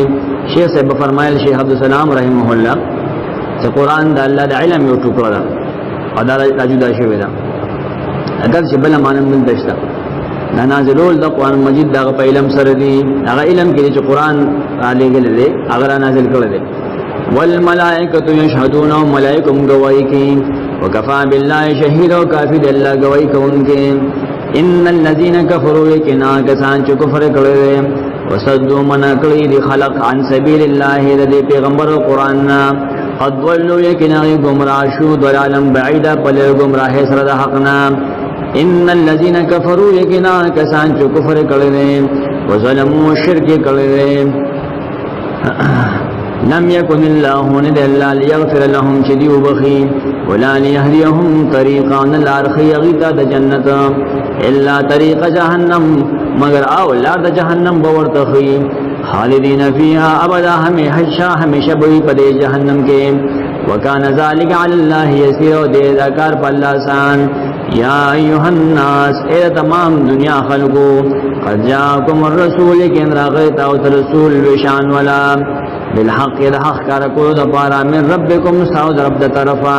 شیخ صاحب فرمایل شیخ عبد السلام رحمه الله چې قران د الله د علم یو ټوکر ده او دا راجودا شوی ده اگر چې بل معنی من دشته دا نازلول د قران مجید دا په علم سره دی هغه علم کې چې قران علی ګل دی هغه نازل کړی دی. والملائکۃ یشهدون ملائکم گواہی کی وکفا بالله شهیدا کافی دی الله گواہی کوونکې. ان الذين كفروا يكنا کسان چې کفر کړي وصدوا من کړي دي خلق عن سبیل الله د پیغمبر قران نا قد ولوا يكنا گمراه شو ضلالا بعیدا بل گمراه سره د حق نا. ان الذين كفروا يكنا کسان چې کفر کړي وظلموا شرک کړي لم يكن الله ند الله ليغفر لهم شديو بخي ولا ليهديهم طريقا الارخي غيتا د جنت الا طريق جهنم مگر اولاد د جهنم بورتخي خالدين فيها ابدا ہمیشہ بوي پدې جهنم کې. وكان ذلك على الله يسير دې ذکر په الله آسان. یا ایها الناس اے تمام دنیا خلقو قد جاءكم الرسول كن راغت او رسول وشان ولا بالحق الحق کار کو د پارا من ربکم ساو رب د طرفا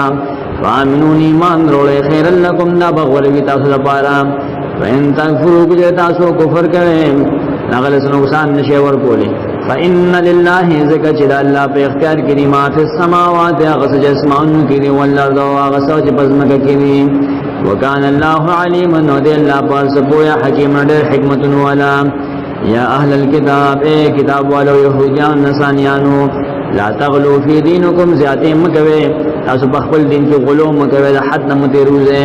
فامنون ایمان روڑے خیر لکم دا بغور وی تاسو د پارا وان تکفروا بجے تاسو کفر کریں نغل سنوسان نشي ور کولی فان لله ذکر چې الله په اختیار کې ما فی السماوات غس جسمان کې والارض غس چې پزمک کې وکان الله علیما نو دی الله پاس پویا حکیم ډېر حکمت والا. یا اهل الكتاب اے کتاب والو یهودیان نصانیانو لا تغلو فی دینکم زیادہ مکوے تاسو بخبل دین کی غلو مکوے حد نمتی روزے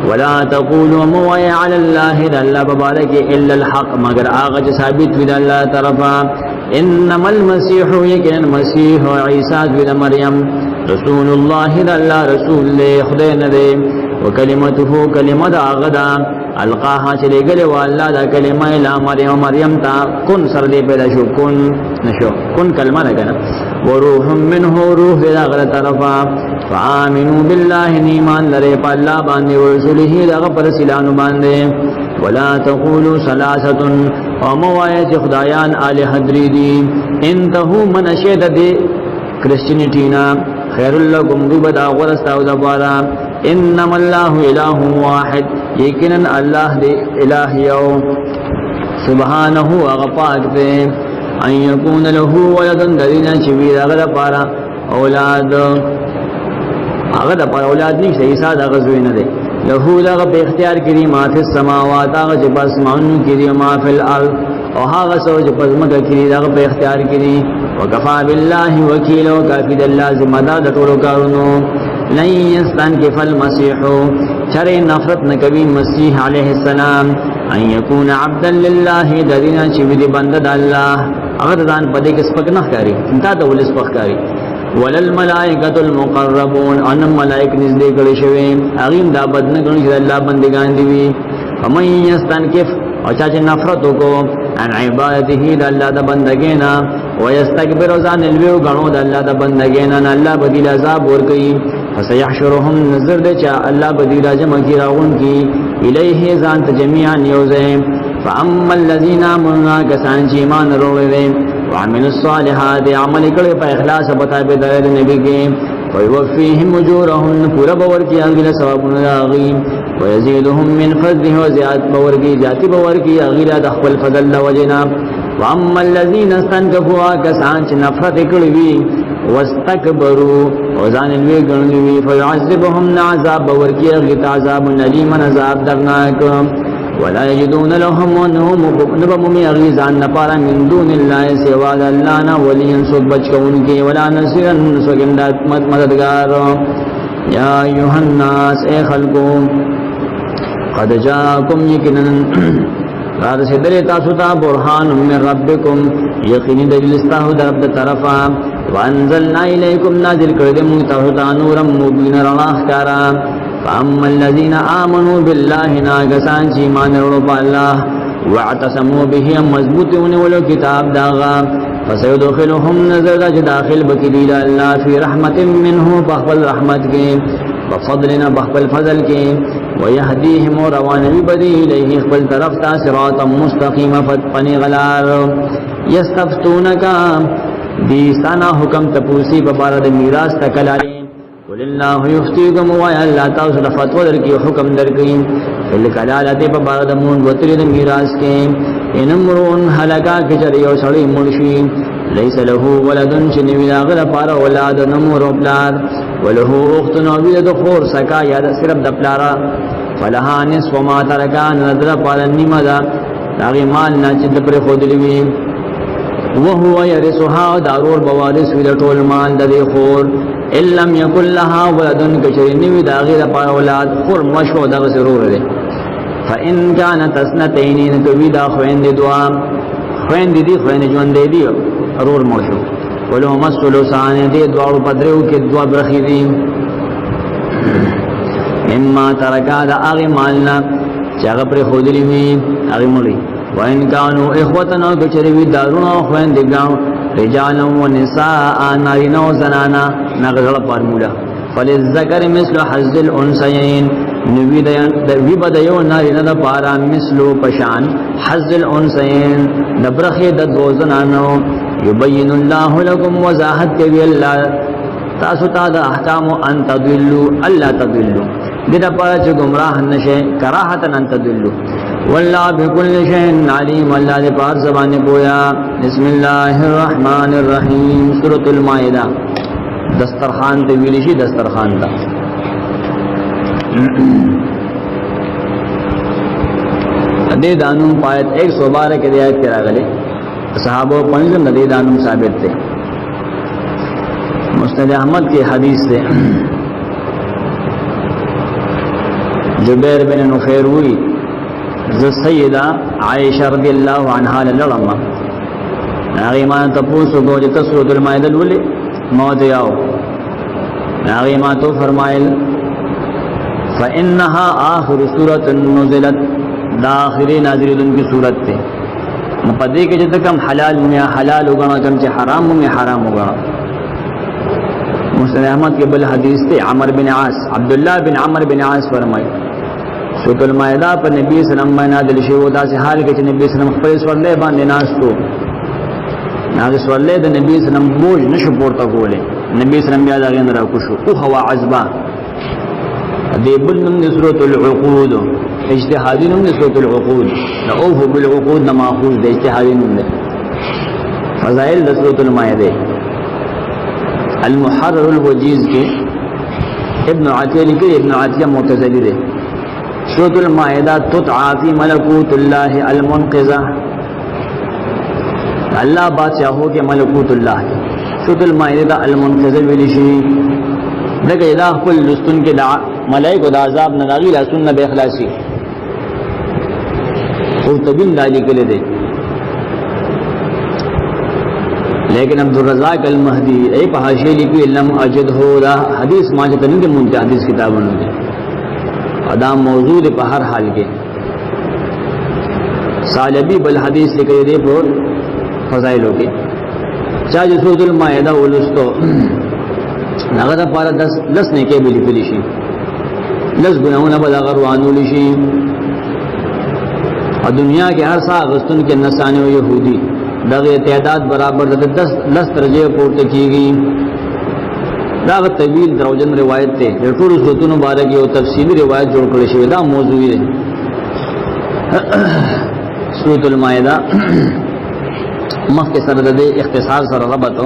ولا تقولوا موعی علی اللہ اللہ ببارک الا الحق مگر آغا ثابت ود اللہ طرفا. انما المسیح یکن مسیح عیسیٰ ود مریم رسول اللہ اللہ رسول لے خدای ندے وکلمته کلمت آغدا القاها چلے گلے واللہ دا کلمہ الى مریم تا کن سر دے پیدا شو کن نشو کن کلمہ لگنا وروح منه روح دا غلط طرفا. فآمنوا باللہ نیمان لرے پا اللہ باندے ورسوله دا غفر سلانو باندے. ولا تقولوا ثلاثة وموایت خدایان آلہ دریدی انتہو من اشید دے کرسچنٹینا خیر لکم دوبدا غرستاو دبارا. انما الله اله واحد یقینا الله دے الہ یو سبحانه اغفاق دے ان یکون له ولدن دلینا چویر اغد پارا اولاد اغد پارا اولاد نیک سے عیسیٰ دا غزوی ندے له دا غب اختیار کری ما فی السماوات آغا جب اسمعنو کری ما فی الارض او هاغا سو جب ازمکا کری دا غب اختیار کری وکفا باللہ وکیل و کافی داللہ زمدہ دطولو کارونو. لن يستنكف المسيح چر نفرت نکوی مسیح علیہ السلام ان یکون عبدا لله درینا چی دی بندد اللہ اگر دان پدے کس پک نہ کاری انتا تو ولس پک کاری. وللملائکۃ المقربون ان ملائک نزدې کړي شوی اغیم دا بدن کړي چې الله بندگان دی. فمن يستنكف او چې نفرت وکړو ان عبادته د الله د بندګینا ويستكبر ځان الویو غنو د الله د بندګینا الله بدیل عذاب ورکړي. فسيحشرهم نظر دے چا اللہ بدیرہ جمع کی راغن کی الیہ ذانت جميعا یوزیں. فاما الذین آمنوا کسان چی ایمان روڑے دے وعملوا الصالحات عمل کڑے پا اخلاص بتا بے دائر نبی کے ویوفیہم اجورہم پورا باور کی اغیل ثوابون راغی ویزیدهم من فضلہ وزیاد باور کی ذاتی باور کی اغیل دخل فضل وجنا. واما الذین استنکفوا کسان چی نفرت کڑوی واستكبروا وزان الوی گنلوی فيعذبهم عذاب ورکی اغیت عذاب نلیمن عذاب درناک ولا یجدون لهم ونهم نبممی اغیزان نپارا من دون اللہ سواد اللانا ولین سوک بچکون کی ولا نصیرن سوکندات مددگار یا ایوہ الناس اے خلقو قد جاکم یکنن راد سدر تاسوتا برحان من ربکم یقینی دلیلستاہو درب طرفا وانزلنا الیکم نازل کردم تاسوتا نورا مبین رناخ کارا فاما الذین آمنوا باللہ ناگسان چیمان رب اللہ واعتصموا به مضبوطون ولو کتاب داغا فسيدخلهم نزل داخل بکلیل اللہ فی رحمت منه بخبل رحمت کے وفضلنا بخبل فضل کے ويهديهم روانوی بدی الیہ اخبل طرف تا صراطا مستقیم فتپنی غلار یستفتونکا دیستانا حکم تپوسی ببارد میراس تکلالی قل اللہ یفتیکم ویا اللہ تاؤسل فتوہ درکی حکم درکی فالکلالت ببارد مون وطرد میراس کے انمرون حلقا کچریو سڑی مرشی لیس له ولدن چنوی داغل پارا اولاد نمور و پلار وله اخت نوی دخور سکا یاد صرف دپلارا فلها نصف ما ترکان ندر پارا نیم دا داغی مال ناچد پر خود لوی وهو یرسوها دارور بوارس وی طول مال دا دی خور اللم یکن لها ولدن کچری نوی داغی پارا اولاد خور مشو دا ضرور دے فإن كانت اثنتين نتوی دا خویند دعا خویند دی خویند جوان دے دیو ارور موشو ولو مسلو سانے دے دوارو پدریو کے دعا برخی دی مما ترکا دا آغی مالنا چاگا پر خودلی ہوئی آغی ملی وَإِنْ كَانُوا إِخْوَةً وَكَچَرِوِ دَارُونَ وَخْوَيْنْ دِگاؤں رِجَالًا وَنِسَاءً نَارِنَا وَزَنَانَا نَغْزَلَ پارمولا فَلِلذَّكَرِ مِثْلُ حَظِّ الْأُنْثَيَيْنِ نوی بدیو نارینا دا پارا مثلو پشان حظ الانسین نبرخی دا دوزنانو یبین اللہ لکم وضاحت کبی اللہ تاسو تا دا احکام ان تدلو اللہ تدلو دیتا پارا چو گمراہ نشے کراحتا ان تدلو واللہ بکل شہن علیم اللہ دے پار زبان پویا بسم اللہ الرحمن الرحیم سورة المائدہ دسترخان تویلشی دسترخان تا ندی دانم پایت 112 کے دیایت کرا گلے صحابہ پنجم ندی دانم ثابت تھے مسند احمد کی حدیث سے جبیر بن نفیر ہوئی سیدہ عائشہ رضی اللہ عنہا للرمہ ناغیمان تپوسو گو جتا سورة المائدہ لولی موت یاو ناغیمان تو فرمائل فإنها آخر سورة نزلت داخلی نازلون کی صورت تے مقدے کے جد کم حلال میں حلال ہوگا کم چے حرام میں حرام ہوگا مسند احمد کے بل حدیث تے عمر بن عاص عبداللہ بن عمر بن عاص فرمائی سورۃ المائدہ پر نبی صلی اللہ علیہ وسلم میں نازل شو دا سے حال کے نبی صلی اللہ علیہ وسلم خپل سورلے باندې ناستو نازل سورلے د نبی صلی اللہ علیہ وسلم بوج نشو پورته کولے نبی صلی اللہ علیہ وسلم بیا دا غن را کوشو او هوا عذبا دی بل نم سورۃ العقود اجتهادی نم سورۃ العقود اوه بالعقود نہ ماخوذ دے اجتهادی نم فضائل سورۃ المائدہ المحرر الوجیز کے ابن عطیہ لکھے ابن عطیہ معتزلی دے سورۃ المائدہ تدعا فی ملکوت اللہ المنقذہ اللہ بادشاہوں کے ملکوت اللہ کے سورۃ المائدہ المنقذہ ویلشی دغه اله خپل لستون کې د ملائکه د عذاب نه راغلي لاسونه به اخلاصي او تبین دالی کله دي لیکن عبد الرزاق المهدی ای په حاشیه لیکي لم اجد هو دا حدیث ما چې تنګ مونږ حدیث کتابونو دي ادا موضوع په هر حال کې سالبی بل حدیث لیکي دي په فضائلو کې چا چې سورۃ المائدہ ولستو نغه دا پارا 10 نه کې بلی کلی شي 10 ګناونه به هغه روانو لشي او دنیا کې هر څا غستون کې نسانه او يهودي دغه تعداد برابر د 10 درجه پورته کیږي دا طویل دروجن روایت ته د ټول سورتونو مبارک یو تفصیلی روایت جوړ کړی شوی دا موضوع دی سورۃ المائدہ مخکې سره د اختصار سره ربط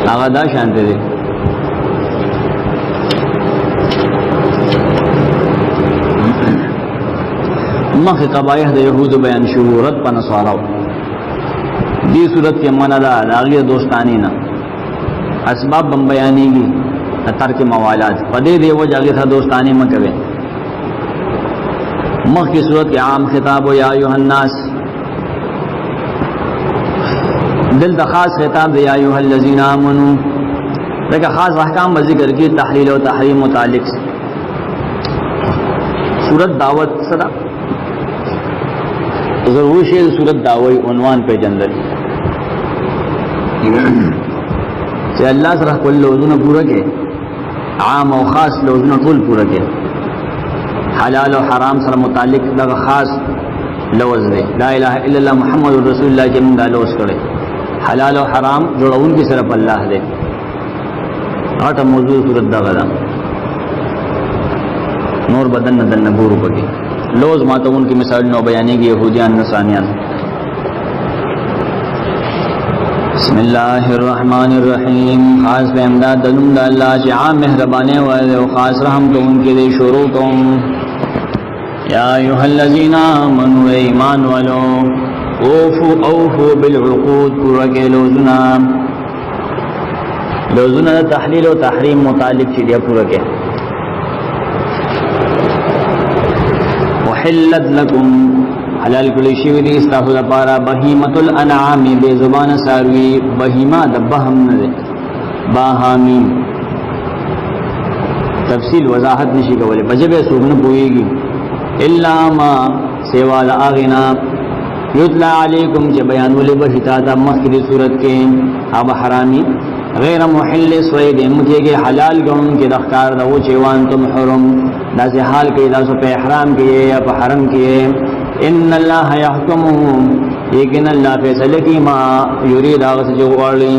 هغه دا شانته دي. مخ قبایح د یهود بیان شروع رد په نصاراو دی صورت کې منع ده هغه دوستانی نه اسباب بم بیانېږي ترک موالات پدې دی وجه هغه دوستانی مکوي. مخ کی صورت کې عام خطاب او یا ایها الناس دل د خاص خطاب دی یا ایها الذین آمنو دغه خاص احکام ذکر کې تحلیل او تحریم متعلق صورت دعوت صدا ضرور شی صورت دعوی عنوان په جندل چې الله سره کول لوزونه پورا کې عام او خاص لوزونه ټول پورا کې حلال او حرام سره متعلق دغه خاص لوز دی لا اله الا الله محمد رسول الله چې موږ لوز کړي حلال او حرام جوړون کې صرف الله دی. اټه موضوع صورت دغه ده نور بدن نه دن ګورو پکې لوز ماتون کی مثال نو بیانېږي يهوديان نصرانيان. بسم الله الرحمن الرحیم خاص به امداد دلم د الله چې عام مهربانه او خاص رحم کوونکی دی. شروع کوم یا ایها الذین آمنوا ایمان والو اوفوا بالعقود پورګه لوزنا تحلیل او تحریم متعلق چې دی پورګه حلت لكم حلال کلی شوی دی استاسو لپاره بهیمۃ الانعام به زبان ساروی بهیمه د بهم نه باهامی تفصیل وضاحت نشي کولای بجبه سوګنه پويږي الا ما سوا الاغنا یتلا علیکم چې بیانول به هتا د مخکې صورت کې اب حرامي غیر محل صید مکیږي حلال ګون کې د ښکار د و چې وان تم حرم داسې حال کې تاسو په احرام کې یا په حرم کې ان الله يحكم یقین الله فیصله کوي ما یرید هغه چې غواړي.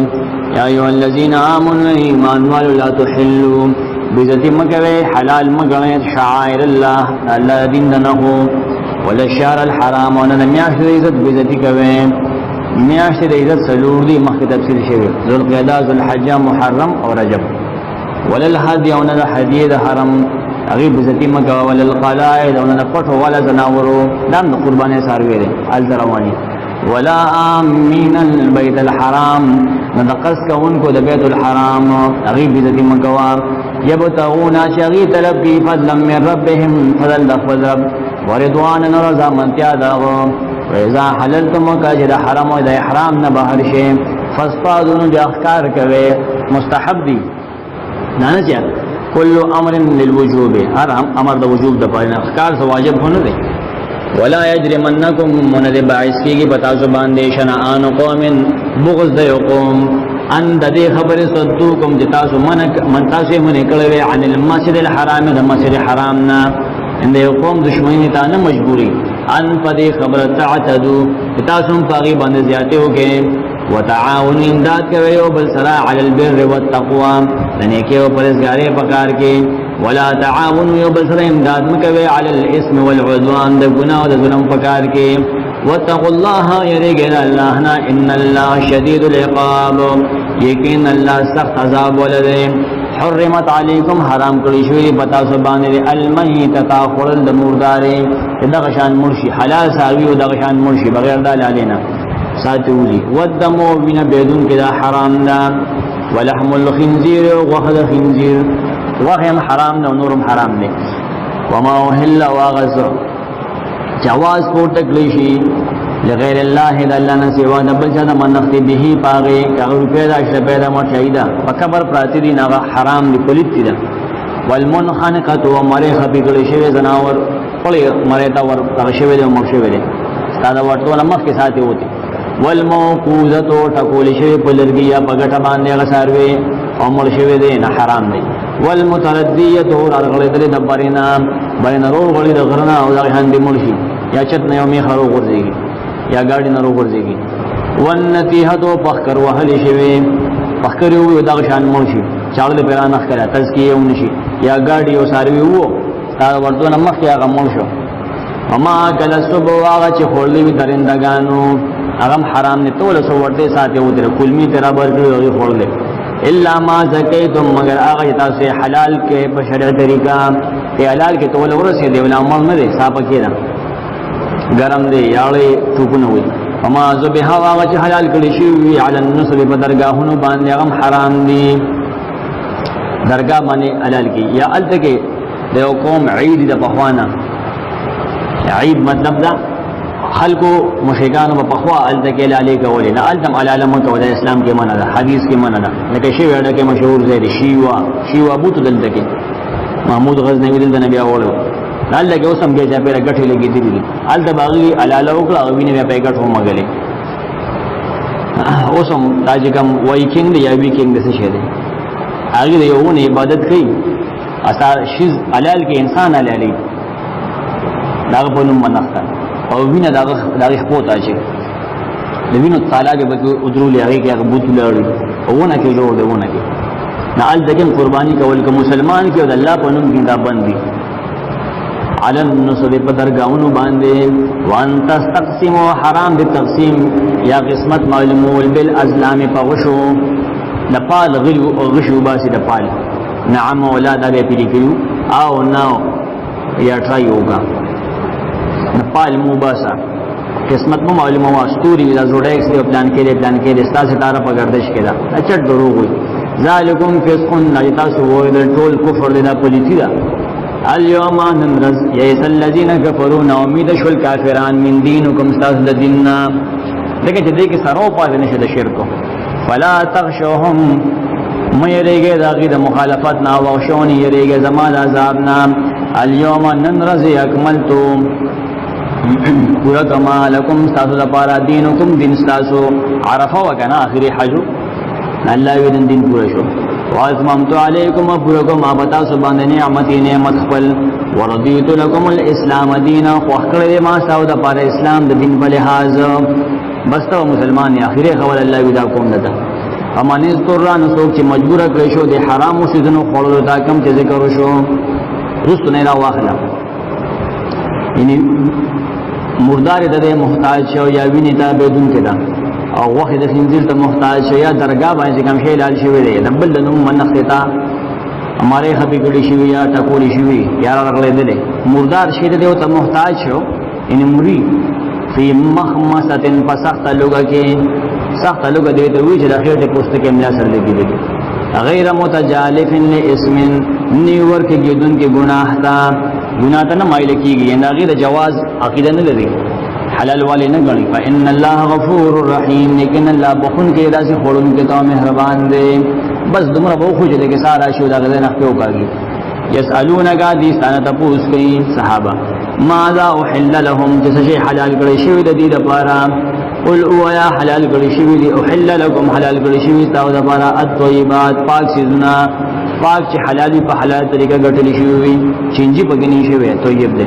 یا ایه الذین آمنوا ایمان والو لا تحلوا بذات مکوي حلال مګوي شعائر الله الله دین نه ولا الشهر الحرام وانا میاشت د عزت بذات کوي میاشت د عزت سلور دی مخکې تفصیل شوی ذوالقعده ذوالحجه محرم او رجب ولا الهدي وانا الهدي د حرم غیب عزت مکوي ولا القلائد وانا پټو ولا زناورو دم قربانه ساروي دي الدرواني ولا امين البيت الحرام ندقس كونكو د بیت الحرام غیب عزت مکوا يبتغون شغي طلب کی فضلا من ربهم فضل رب ورضوان رضا من تیاداغ وإذا حللتم وكاجد حرم وإذا إحرام نبهر شيء فاصطادون بأخكار كوي مستحب دي نانچه كل أمر للوجوب هر أمر دا وجوب دا پارین أخكار سواجب ہونا دي ولا يجرمنكم من دي باعث کیگی بتاسو باندے شنعان قوم بغض دا يقوم ان دا دي خبر صدوكم جتاسو من تاسو من اکلوی عن المسجد الحرام دا مسجد حرامنا ان دا يقوم دشمنی تانا مجبوری ان پدی خبر تعتدو تاسو پاغي باندې زیاته وکې وتعاون امداد کوي او بل سرا علی البر والتقوى لنیکي او پرهیزګاری پکار کې ولا تعاون او بل سرا امداد مکوي علی الاسم والعدوان د ګناه او د ظلم پکار کې واتقوا الله يرجل الله ان الله شديد العقاب یقین الله سخت عذاب ولده. حرمت علیکم حرام کړی شوی پتا سبحان المیت تاخرل د مردارې دغه شان مرشي حلال ساوی او دغه شان مرشي بغیر د لالینا ساتولی ودمو بنا بدون کدا حرام دا ولحم الخنزير وخذ خنزير وهم حرام دا نورم حرام دی. وما اوهل واغز جواز پورته کړی شي لغیر الله د الله نه سوا د بل څه د منخت به پاغه کغه پیدا شته پیدا مو شهیدا فکبر پراتی دی نه حرام دی پلیت دی. والمنخنقه ومره خبي کړي شوی زناور پړې مره تا ور ترشوي دی مخ شوی دی دا ورته لمخ کې ساتي وتی. والموقوذه ټکول شوی پلرګي یا بغټه باندې غساروي او مړ شوی دی نه حرام دی. والمترديه ورغله د دبرینا بین رو غړي د غرنا او د هندې مرشي یا چت نه یومي خرو ورځيږي یا گاڑی نه روغورځيږي. ونتیحتو پخکر وهلی شوی پخکر یو دغه شان مرشي چاړل پیران اخره تزکیه ونشي یا گاڑی او ساروی وو تا ورته نمخ یا غمول شو. اما کله صبح هغه چې خورلې وی درندگانو هغه حرام نه توله سو ورته ساتي و در کلمی تیرا برګي خورلې الا ما زکیتم مگر هغه تاسو حلال کې په شرع طریقہ کې حلال کې تول ورسې دی ولا عمل نه دی صاحب کې دا ګرم دی یاړې ټوپونه وي اما ذبح هغه چې حلال کړی شي وی علی النصب په درگاهونو باندې هغه حرام دي درگاه باندې حلال کی یا الته کې د قوم عید د پخوانا عید مطلب دا خلقو مشرکان په پخوا الته کې لاله کولې نه التم علامه کوله اسلام کې معنا ده حدیث کې معنا ده لکه شی وړه کې مشهور دی شیوا بوت دلته کې محمود غزنوی دلته نبی اورو الله کې اوسم کې چې پیره غټي لګې دي الته باغی علاله وکړه او وینې په غټو مګلې اوسم تاجکم وایکینګ یا ویکینګ څه شه دی هغه یو نه عبادت کوي اثر شیز حلال کې انسان حلالي دا په نوم منښت او وینه دا خپوتا شي د وینو تعالی به ادرول هغه کې هغه بوت لري او ونه کې جوړ دی ونه کې نه ال دغه قرباني کول کوم مسلمان کې د الله په نوم کې دا باندې علن نصب په درگاہونو باندې وان تستقسموا حرام بالتقسيم یا قسمت معلومول بالازلام فغشو دپال غشو باسی دپال نعم اولاد ابے پیری کیو او ناو یا ټرای ہوگا دپال مو باسا قسمت مو معلومه واستوري د زوډیکس دی پلان کې د ستا ستاره په گردش کې دا اچټ دروغ وي ذالکم فسقن نجتا سو د ټول کفر د پلیتی دا اليوم ننرز یئس الذین کفروا امید شل کافران من دینکم استاذ دیننا دغه چې دې کې سرو پاز نشه د شرکو فلا تخشوهم مېریږي داغي د مخالفت نا وښونی یریږي زمال عذاب نام اليوم ننرز اکملتو پورا کما لکم استاسو لپاره دینکم دین استاسو عرفه وکنا اخری حجو الله وی دین پورا شو واتممت علیکم پورکم ابتا سبحان نعمت نعمت خپل ورضیت لكم الاسلام دینا خو خړې ما ساو د لپاره اسلام د دین په لحاظ بس ته مسلمان اخری خبر الله وی دا کوم نه امان استران سوک چې مجبور کړی شو د حرام سيزونو خورلو دا کم چې ذکر وشو رست نه را واخلا یعنی مردار د محتاج شو یا ویني ته بدون کړه او وخت د خنزیر ته محتاج شو یا درگاه باندې کم شی لال شوی دی دبل نو منختا ہمارے خپي کړي شوی یا ټکوړي شوی یا راغلې دي مردار شی ته ته محتاج شو ان مري فی مخمسه فسخت لوګه کې سخت لوګه دی ته وی چې د خېټه پوسټ کې املا سره لګي دي غیر متجالف لاسم نیور کې جدون کې گناہ تا گناہ ته نه مایل کیږي نه غیر جواز عقیده نه لري حلال والے نه غني فإن الله غفور رحیم لیکن الله بخون کې داسې خورون کې تو مهربان دی بس دمر بو خو دې کې سارا شو دا غزه نه پیو کاږي یسالونک دی سنه تپوس کوي صحابه ماذا احل لهم جسشی حلال کړی شوی د دې لپاره قل او یا حلال کړی شوی دی احل لكم حلال کړی شوی تاسو لپاره الطيبات پاک سيزونه پاک چې حلالي په حلال طریقه ګټلی شوی چنجي پګنی شوی طيب دی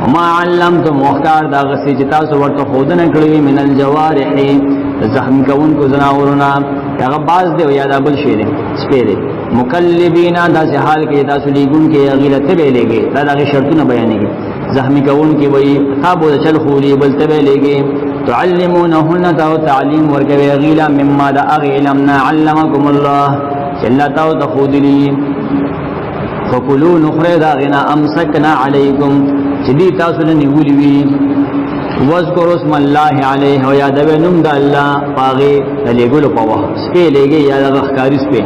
وما علمتم مختار دا غسی چې تاسو ورته خودنه کړی من الجوارح زخم کون کو زناورنا هغه باز دی یا دا بل شی دی سپیره مکلبینا دا سه حال کې تاسو لیګون کې غیرت به لګي دا د شرطونه بیانېږي زخمی کون کې وای تابو چل خولي بل تبه لګي تعلمونهن تو تعلیم ورکوي غیلا مما دا علمنا علمکم الله چلا تو تخودلی فکلوا نخردا غنا امسکنا علیکم چدی تاسو نه نیولې وی واذکروا اسم الله علیه و یادو نوم د الله پاغه لګولو په وخت سپې لګي یا د غخکاری سپې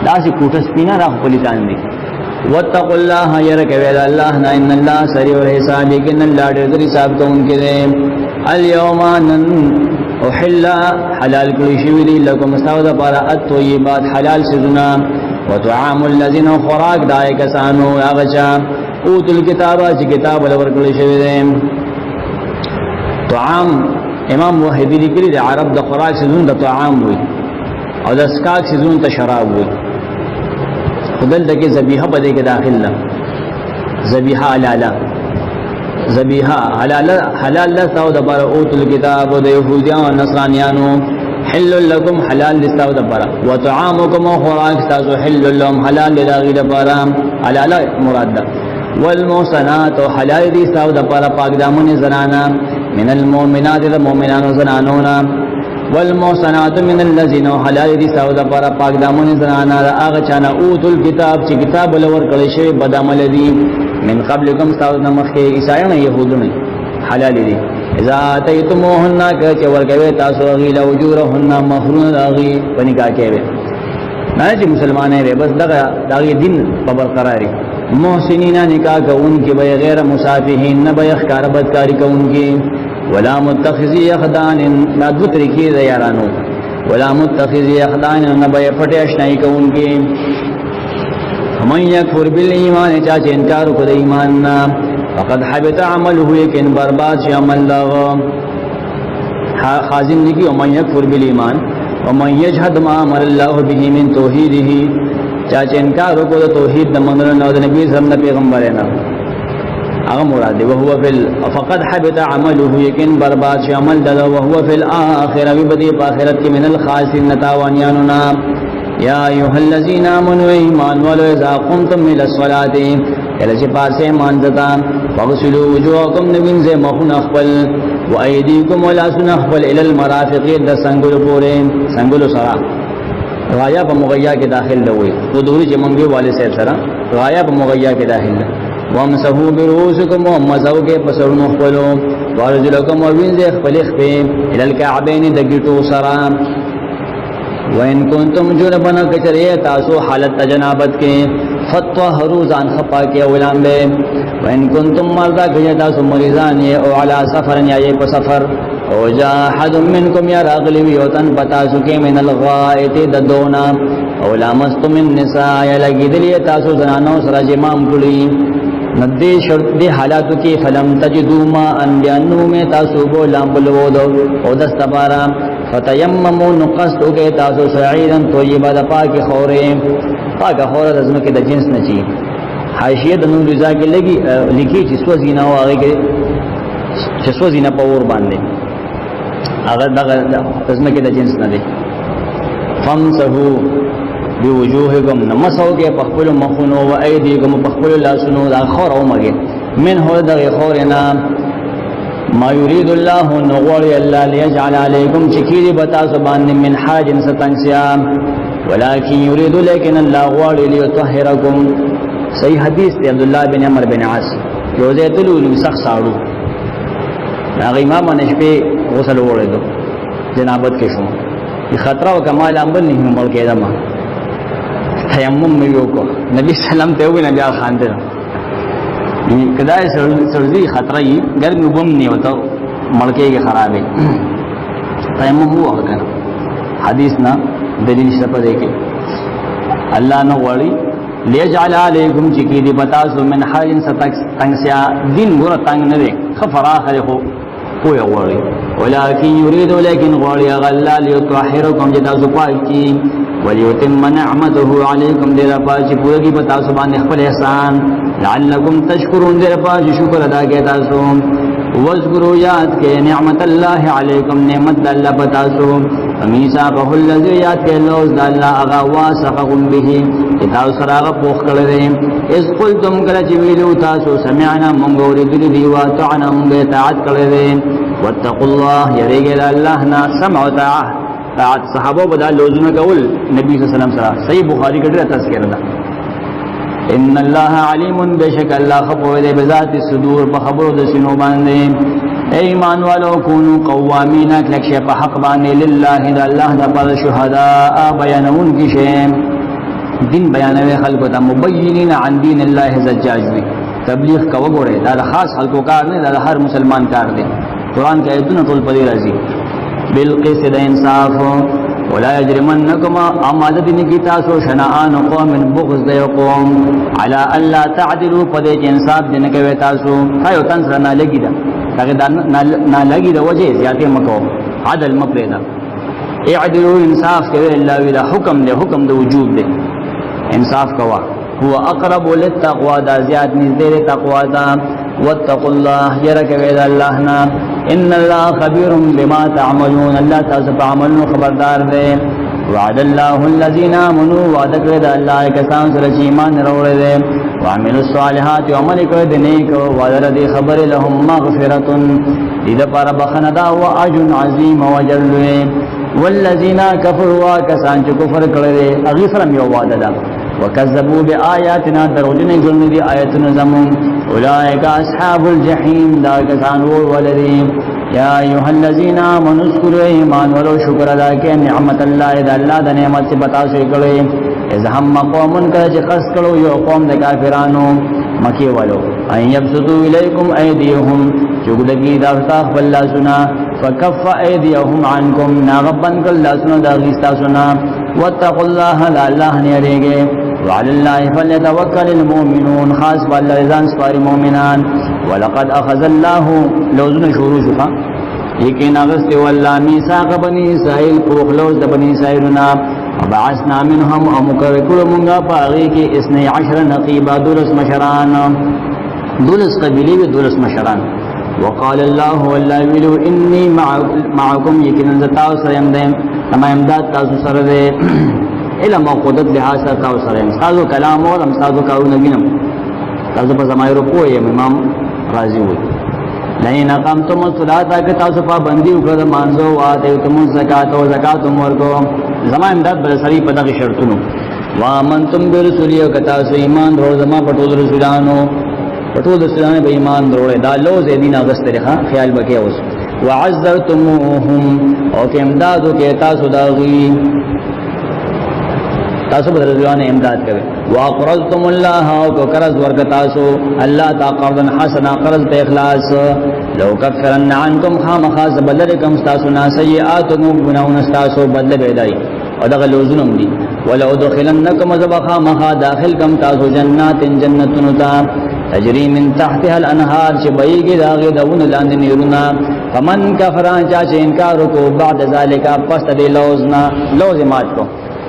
داسې کوټه سپینا را خپلتان دي واتقوا الله يركوا الى الله ان الله سريع الحساب لیکن الله ډېر حساب کوونکی دی اليوم احل حلال کړی شوی دی لکم ساو د پاره الطيبات حلال سيزنا وطعام الذين خوراک دای کسانو هغه چا اوتل کتابه چې کتاب ولور کړی شوی دی طعام امام وحیدی لیکلی د عرب د خوراک سيزون د طعام وي او د اسکاک سيزون ته شراب وي خدل دغه ذبیحه په دې کې داخل ده ذبیحه حلاله ذبیحه حلال له ساو د بار اوتل کتاب د يهوديان او نصرانيانو حل لكم حلال لساو د بار وطعامكم خوراک تاسو حل لهم حلال لغیر بار حلال مراد ده والمحصنات حلال دي ساو د بار پاک دامن زنانا من المؤمنات المؤمنان زنانونا والمحصنات من الذين حلال دي ساو د پر پاک دامن زنانا هغه چانه اوتل کتاب چې کتاب لور کړی شوی بدعمل دي من قبلکم ساو د مخه عیسایانو يهودونه حلال دي اذا اتیتموهن که ورګوي تاسو غیل وجورهن مہرون راغي پنیکا کوي نه چې مسلمانې به بس دغه دین په برقراري محسنین نکاح کوونکې به غیر مسافهین نه به ښکار بدکاری کوونکې ولا متخذی اخدان لا دو طریقې د یارانو ولا متخذی اخدان نه به پټه آشنای کوونکې من یکفر بالایمان چا چې انکار وکړي د ایمان نه فقد حبط عمله یقین برباد شي عمل دا خازن لګي او من یکفر بالایمان ومن یجحد ما امر الله به من توحیده چا چې انکار وکړي د توحید د منلو نه د نبی زموږ پیغمبر نه هغه مراد دی وهو فی فقد حبط عمله یقین برباد شي عمل دا وهو فی الاخره بدی په اخرت کې من الخاسرین تاوانیاننا یا ایها الذین آمنوا ایمان ولو اذا قمتم الى الصلاه کله چې پاسه مانځتا فغسلوا وجوهکم نبین زه مخون خپل و ایدیکم ولا سنخپل الى المرافق د څنګهلو پورې څنګهلو سره رایا په مغیا کې داخل دوی تو دوی چې مونږه والي صاحب سره رایا په مغیا کې داخل ده وامسحوا برؤوسکم ومسحوا کې پسونو خپلو وارجلکم وینځه خپل خپې الى الكعبین د ګټو سره وَإِن كُنتُمْ جُنُبًا كَچَرِيَ تاسو حالت جنابت کې فطهروا ځان خپا کې اولام به وَإِن كُنتُم مرضى کجا تاسو مریضان او علی سفر یا په سفر او جاء احد منکم یا راغلی ویوتن پتاسو کې من الغائط ددونا او لامستم النساء یا لګیدلی تاسو زنانو سره جمام کړی ندی شرط دی حالاتو کې فلم تجدوا ما ان بیانو میں تاسو بو لامبلو دو او دستبارا فتیمموا نقصتو کې تاسو سعیدا طیبا د پاک خوره پاک خوره د زمکه د جنس نه چی حاشیه د نور رضا کې لګي لیکي چې سوزینا او هغه کې چې سوزینا په ور باندې هغه دغه زمکه د جنس نه دی فمسحو بوجوهکم نمسو کې پخپل مخونو و ایدیکم پخپل لاسونو دا خور او مګي من هو دغه خورنا ما يريد الله نغور الله ليجعل عليكم شكيل بتا سبحان من حاج ستنسيا ولكن يريد لكن الله غور ليطهركم صحیح حدیث دی عبد الله بن عمرو بن عاص روزه تلو سخت ساړو هغه امام نشپه غسل وړو جنابت کې شو خطر او کمال امبل نه مړ کېدم تیمم مې وکړ نبی سلام ته وې نبی خان ته کدای سرزی خطر ای ګرمي وبم نه وته مړکېږي خرابې تیمم وکړ حدیث نا دلیل شپه دی کې الله نو وړي ليجعل عليكم چکی دی بتا سو من حال ستنسیا دین ګور تنگ نه دی خفر اخر خو کوی وړي ولكن يريد لكن غړي غلا ليطهركم جدا زپاکی وليتم نعمته عليكم دیر پاج پورګي بتا سو باندې خپل احسان لعلكم تشکرون دیر پاج شکر ادا کې تاسو واذكروا یاد کې نعمت الله علیکم نعمت الله بتا سو میثاقه الذی یاد کې لوز د الله اغا واسقکم به تاسو سره هغه پوښ کړل اس قلتم کله چې ویلو تاسو سمعنا مونږ اورېدل دی وا تعنا مونږ اطاعت کړل واتقوا الله یریګل الله نا سمع طاعت صحابه بدا لوزونه کول نبی صلی الله علیه وسلم سره صحیح بخاری کې تذکرہ ده ان الله علیم بشک الله خبر دې بذات الصدور په خبرو د سينو باندې ایمان والو کونو قوامین کلک شه په حق باندې لله د الله د پر شهداء بیانون کی شه دین بیانوي خلکو ته مبینین عن دین الله زجاج وی تبلیغ کو وګوره دا خاص خلکو کار نه دا هر مسلمان کار دی قران کې ایتونه ټول پدې راځي بالقسط د انصاف ولا يجرمنكم امادت نکی تاسو شنآن قوم بغض د قوم على الا تعدلوا پدې انصاف دین کوي تاسو هايو تن سره نه لګی دا هغه نه لګی دا وجه زیاته مکو عدل مپریدا اعدلوا انصاف کوي الله ولا حکم له حکم د وجوب دی انصاف کوا هو اقرب للتقوى دا زیات نږدې تقوا دا واتقوا الله يركب الى الله نا ان الله خبير بما تعملون الله تاسو په عملونو خبردار دی وعد الله الذين امنوا وعد کړه الله کسان سره چې ایمان وروړي دي وعملوا الصالحات وعمل کړه د نیک او وعده دي خبر لهم مغفرة دې لپاره بخنه دا او اجر عظیم او اجر والذین کفروا کسان چې کفر کړي هغه سره یو وعده ده وکذبوا بآیاتنا دروژن ګڼل دي آیاتنا زمون اولئک اصحاب الجحیم دا کسان ولدي یا ایها الذین آمنوا اذکروا ایمان ولو شکر ادا کړئ نعمت الله د الله د نعمت په پتا شي کړي اذ هم قوم کله چې قص کړو یو قوم د کافرانو مکی والو ان یبسطوا الیکم ایدیهم چګدګي دا تاسو بل سنا فکف ایدیهم عنکم ناغبن کل سنا دا غیستا سنا واتقوا الله لا الله نه لريږي وعلى الله فليتوكل المؤمنون خاص بالرزان سپار مؤمنان ولقد اخذ الله لوزن شروع شفا یقین اغست والله میثاق بنی اسرائیل پوخلوز د بنی اسرائیلنا وبعثنا منهم ومكركل منغا باغي کې 12 نقيبا دولس مشران دولس قبيله دولس مشران وقال الله والله ولو اني معكم يقين ذاتاو سريم دم تما امداد تاسو سره ده علم او قدرت لحاظ تاسو سره تاسو کلام او تاسو کارو نبینم تاسو په زمایرو کوی امام راضي وي لئن اقامتم الصلاه که تاسو پابندي وکړه مانځو واته تم زکات او زکات ورکو زما امداد بل سری په دغه شرطونو وامنتم برسول یو کتا سو ایمان ورو زما پټول رسولانو پټول رسولانو به ایمان وروړي دا لوز دین اغست لري خیال بکې اوس وعزرتموهم او کې امدادو کې تاسو داغي تاسو به رسولانو امداد کوي واقرضتم الله او کو قرض ورک تاسو الله تا قرضا حسنا قرض په اخلاص لو کفرن عنکم خامخاز بدلکم تاسو نا سیئاتکم گناون تاسو بدل بيدای او دغه لوزنم دي ولو دخلنکم زبخا مخا داخل کم تاسو جنات جنتون تا تجری من تحتها الانهار چې بېګي داغه دون لاندې نیرونه فمن کفران چا چې انکار کو بعد ذالک پس دې لوزنا لوز مات کو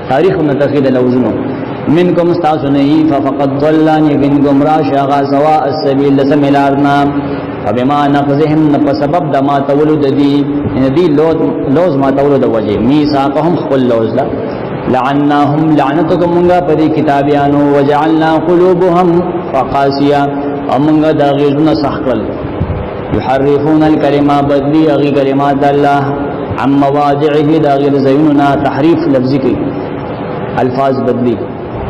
تاریخ متخید لوزنو منکم استاسو نئی ففقد ضلانی بن گمرا شاغا سواء السبیل لسملارنا فبما نقضهم نپسبب دا ما تولد دی دی لوز ما تولد وجه میساقهم خل لوز لا لعناهم لعنتکم منگا پدی کتابیانو وجعلنا قلوبهم فقاسیا امنگا دا غیزن سحقل يحرفون الكلمة بدلی اغی کلمات اللہ عن مواضعه دا غیر زیننا تحریف لفظی کی الفاظ بدلی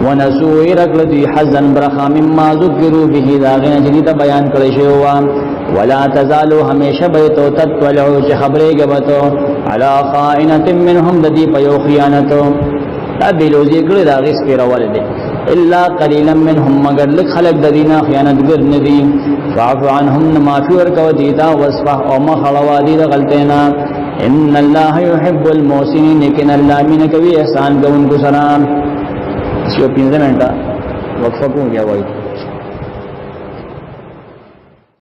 ونسو رکلتی حزن برخا مما ذکروا به داغین جدیتا بیان کرشیوا ولا تزالو ہمیشہ بیتو تطولعو چه خبری گبتو علا خائنت منهم ددی پیو خیانتو تابلوزی کلی داغیس کی روال دے الا قلیلا منهم مگر لک خلق ددینا خیانت گر ندی فعفو عنهم نمافی ورکو دیتا وصفح او مخلوا دید غلطینا ان اللہ يحب المحسنین لیکن اللہ من کبھی احسان کو ان کو سلام اس کو 15 منٹا وقفہ کو گیا وای